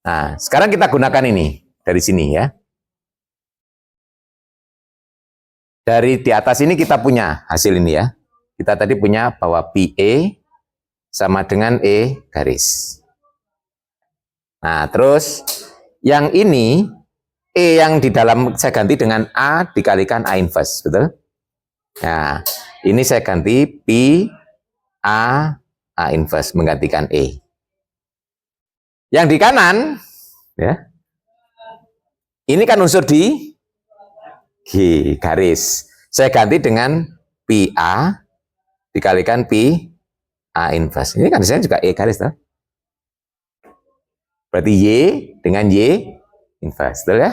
A: Nah, sekarang kita gunakan ini dari sini ya. Dari di atas ini kita punya hasil ini ya. Kita tadi punya bahwa PE sama dengan E garis. Nah, terus yang ini E yang di dalam saya ganti dengan A dikalikan A inverse, betul? Nah, ini saya ganti P A inverse menggantikan E. Yang di kanan, ya, ini kan unsur di G garis. Saya ganti dengan PA dikalikan PA inverse. Ini kan di sini juga E garis, toh? Berarti Y dengan Y inverse, betul ya?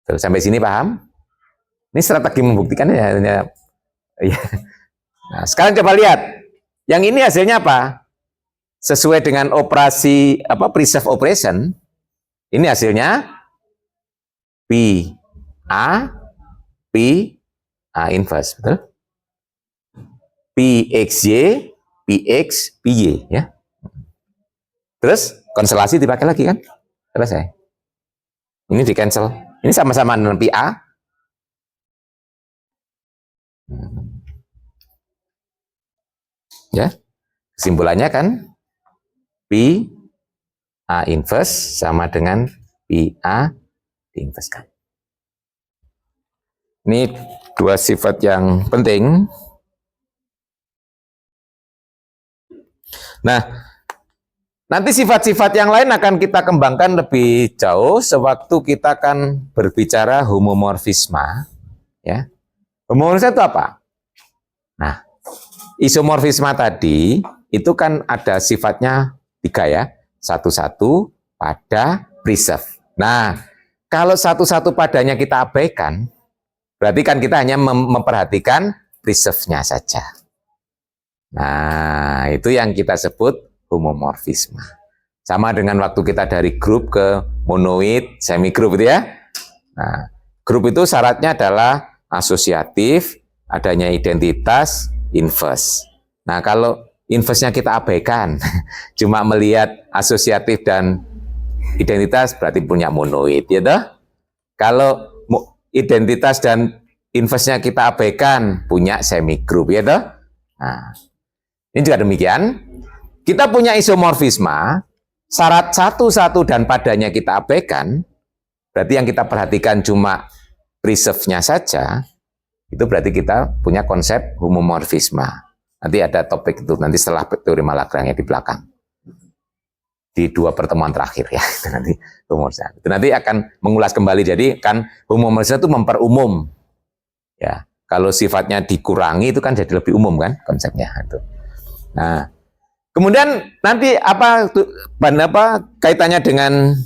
A: Tuh, sampai sini paham? Ini strategi membuktikannya ya. Nah, sekarang coba lihat. Yang ini hasilnya apa? Sesuai dengan operasi preserve operation, ini hasilnya PA inverse, betul? PXY PX PY ya. Terus konselasi dipakai lagi kan? Selesai. Ini di cancel. Ini sama-sama dengan PA. Ya. Kesimpulannya kan PA inverse sama dengan PA diinverskan. Ini dua sifat yang penting. Nah, nanti sifat-sifat yang lain akan kita kembangkan lebih jauh sewaktu kita akan berbicara homomorfisme. Ya. Homomorfisme itu apa? Nah, isomorfisme tadi itu kan ada sifatnya 3 ya. Satu-satu pada preserve. Nah, kalau satu-satu padanya kita abaikan, berarti kan kita hanya memperhatikan preserve-nya saja. Nah, itu yang kita sebut homomorfisme. Sama dengan waktu kita dari grup ke monoid, semigroup gitu ya. Nah, grup itu syaratnya adalah asosiatif, adanya identitas, inverse. Nah, kalau inverse-nya kita abaikan, cuma melihat asosiatif dan identitas berarti punya monoid, ya toh? Kalau identitas dan inverse-nya kita abaikan, punya semigroup, ya toh? Nah, ini juga demikian. Kita punya isomorfisme, syarat satu dan padanya kita abaikan, berarti yang kita perhatikan cuma preserve-nya saja, itu berarti kita punya konsep homomorfisme. Nanti ada topik itu, nanti setelah teorema Lagrange di belakang. Di 2 pertemuan terakhir ya, itu nanti homomorfisme. Itu nanti akan mengulas kembali, jadi kan homomorfisme itu memperumum. Ya, kalau sifatnya dikurangi itu kan jadi lebih umum kan konsepnya. Itu. Nah, kemudian nanti apa kaitannya dengan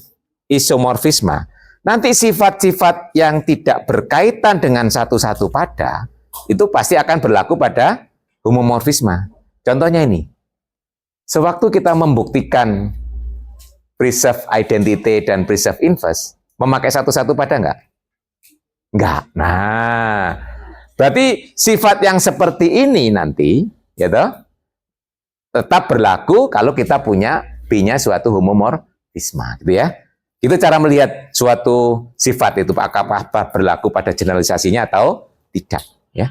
A: isomorfisme? Nanti sifat-sifat yang tidak berkaitan dengan satu-satu pada itu pasti akan berlaku pada homomorfisme. Contohnya ini, sewaktu kita membuktikan preserve identity dan preserve inverse, memakai satu-satu pada enggak? Enggak. Nah, berarti sifat yang seperti ini nanti, ya toh, tetap berlaku kalau kita punya P-nya suatu homomorfisme, gitu ya. Itu cara melihat suatu sifat itu apakah berlaku pada generalisasinya atau tidak, ya.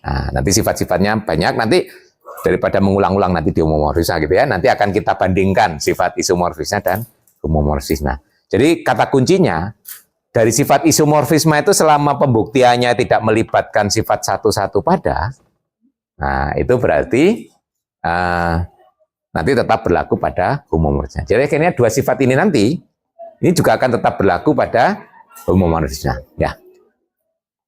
A: Nah, nanti sifat-sifatnya banyak, nanti daripada mengulang-ulang nanti di homomorfisme gitu ya, nanti akan kita bandingkan sifat isomorfisme dan homomorfisme. Jadi kata kuncinya dari sifat isomorfisme itu selama pembuktiannya tidak melibatkan sifat satu-satu pada, nah itu berarti nanti tetap berlaku pada homomorfisme. Jadi akhirnya 2 sifat ini nanti ini juga akan tetap berlaku pada homomorfisme. Ya.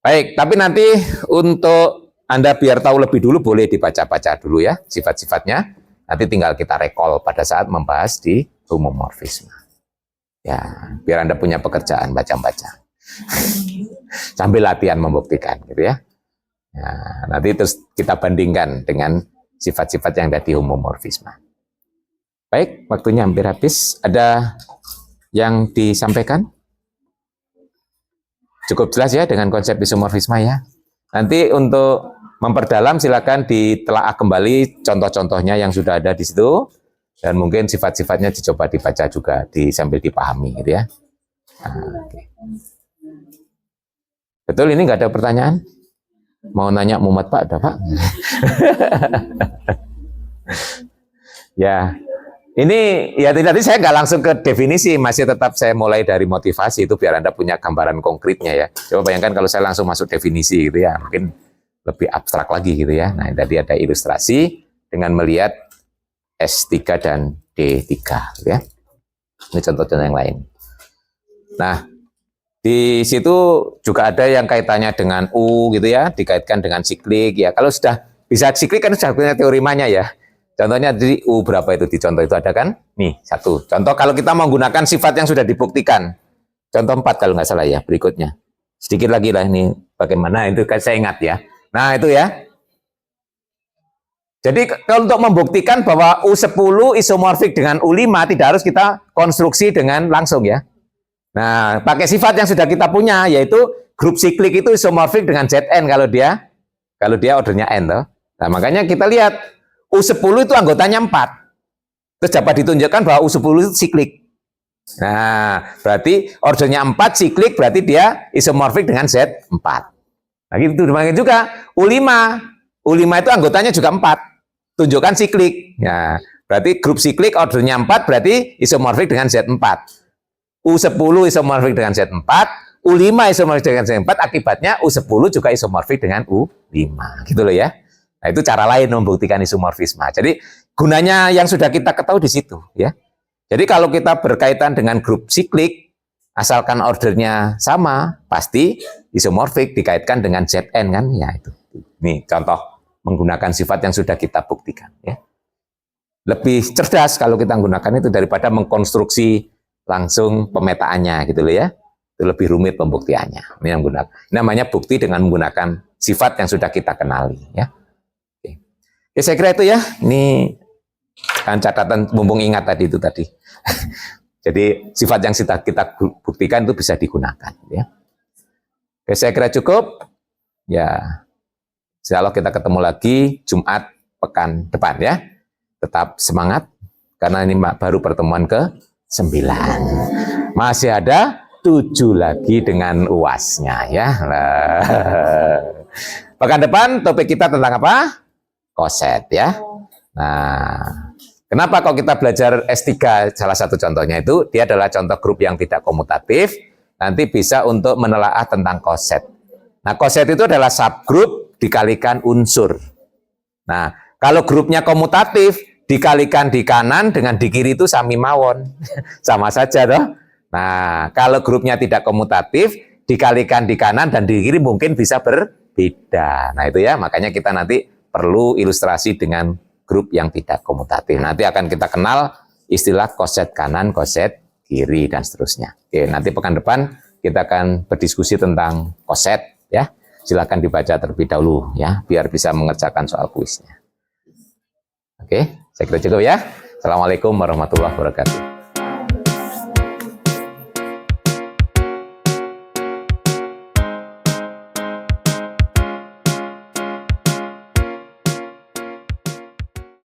A: Baik, tapi nanti untuk Anda biar tahu lebih dulu boleh dibaca-baca dulu ya sifat-sifatnya. Nanti tinggal kita recall pada saat membahas di homomorfisme. Ya, biar Anda punya pekerjaan baca-baca. Sambil latihan membuktikan gitu ya. Ya, nanti terus kita bandingkan dengan sifat-sifat yang ada di homomorfisme. Baik, waktunya hampir habis. Ada yang disampaikan? Cukup jelas ya dengan konsep isomorfisme ya. Nanti untuk memperdalam silakan ditelaah kembali contoh-contohnya yang sudah ada di situ dan mungkin sifat-sifatnya dicoba dibaca juga sambil dipahami gitu ya. Nah, okay. Betul ini nggak ada pertanyaan? Mau nanya Muhammad Pak, ada Pak? Ya. Ini ya tadi saya nggak langsung ke definisi, masih tetap saya mulai dari motivasi itu biar Anda punya gambaran konkretnya ya. Coba bayangkan kalau saya langsung masuk definisi gitu ya, mungkin lebih abstrak lagi gitu ya. Nah, tadi ada ilustrasi dengan melihat S3 dan D3 gitu ya. Ini contoh-contoh yang lain. Nah, di situ juga ada yang kaitannya dengan U gitu ya, dikaitkan dengan siklik ya. Kalau sudah bisa siklik kan sudah punya teorimanya ya. Contohnya di U berapa itu di contoh itu ada kan? Nih, 1. Contoh kalau kita menggunakan sifat yang sudah dibuktikan. Contoh 4 kalau nggak salah ya, berikutnya. Sedikit lagi lah ini bagaimana itu kan saya ingat ya. Nah, itu ya. Jadi kalau untuk membuktikan bahwa U10 isomorfik dengan U5 tidak harus kita konstruksi dengan langsung ya. Nah, pakai sifat yang sudah kita punya yaitu grup siklik itu isomorfik dengan Zn kalau dia ordernya n toh. Nah, makanya kita lihat U10 itu anggotanya 4. Terus dapat ditunjukkan bahwa U10 itu siklik. Nah, berarti ordernya 4 siklik, berarti dia isomorfik dengan Z4. Nah, itu demikian juga U5. U5 itu anggotanya juga 4. Tunjukkan siklik. Nah, berarti grup siklik ordernya 4, berarti isomorfik dengan Z4. U10 isomorfik dengan Z4, U5 isomorfik dengan Z4, akibatnya U10 juga isomorfik dengan U5. Gitu loh ya. Nah, itu cara lain membuktikan isomorfisme. Jadi gunanya yang sudah kita ketahui di situ, ya. Jadi kalau kita berkaitan dengan grup siklik, asalkan ordernya sama, pasti isomorfik dikaitkan dengan Zn kan, ya itu. Ini contoh menggunakan sifat yang sudah kita buktikan, ya. Lebih cerdas kalau kita menggunakan itu daripada mengkonstruksi langsung pemetaannya, gitu loh ya. Itu lebih rumit pembuktiannya. Ini yang menggunakan. Namanya bukti dengan menggunakan sifat yang sudah kita kenali, ya. Ya, saya kira itu ya. Ini Kan catatan mumpung ingat tadi itu tadi. Jadi sifat yang kita buktikan itu bisa digunakan. Ya. Oke, saya kira cukup. Ya, insya Allah kita ketemu lagi Jumat pekan depan ya. Tetap semangat karena ini baru pertemuan ke-9. Masih ada 7 lagi dengan UASnya ya. Pekan depan topik kita tentang apa? Koset ya. Nah, kenapa kalau kita belajar S3, salah satu contohnya itu, dia adalah contoh grup yang tidak komutatif, nanti bisa untuk menelaah tentang koset. Nah, koset itu adalah subgrup dikalikan unsur. Nah, kalau grupnya komutatif, dikalikan di kanan dengan di kiri itu sami mawon. Sama saja toh. Nah, kalau grupnya tidak komutatif, dikalikan di kanan dan di kiri mungkin bisa berbeda. Nah, itu ya, makanya kita nanti perlu ilustrasi dengan grup yang tidak komutatif. Nanti akan kita kenal istilah koset kanan, koset kiri, dan seterusnya. Oke, nanti pekan depan kita akan berdiskusi tentang koset, ya. Silakan dibaca terlebih dahulu, ya, biar bisa mengerjakan soal kuisnya. Oke, saya kira cukup ya. Assalamualaikum warahmatullahi wabarakatuh.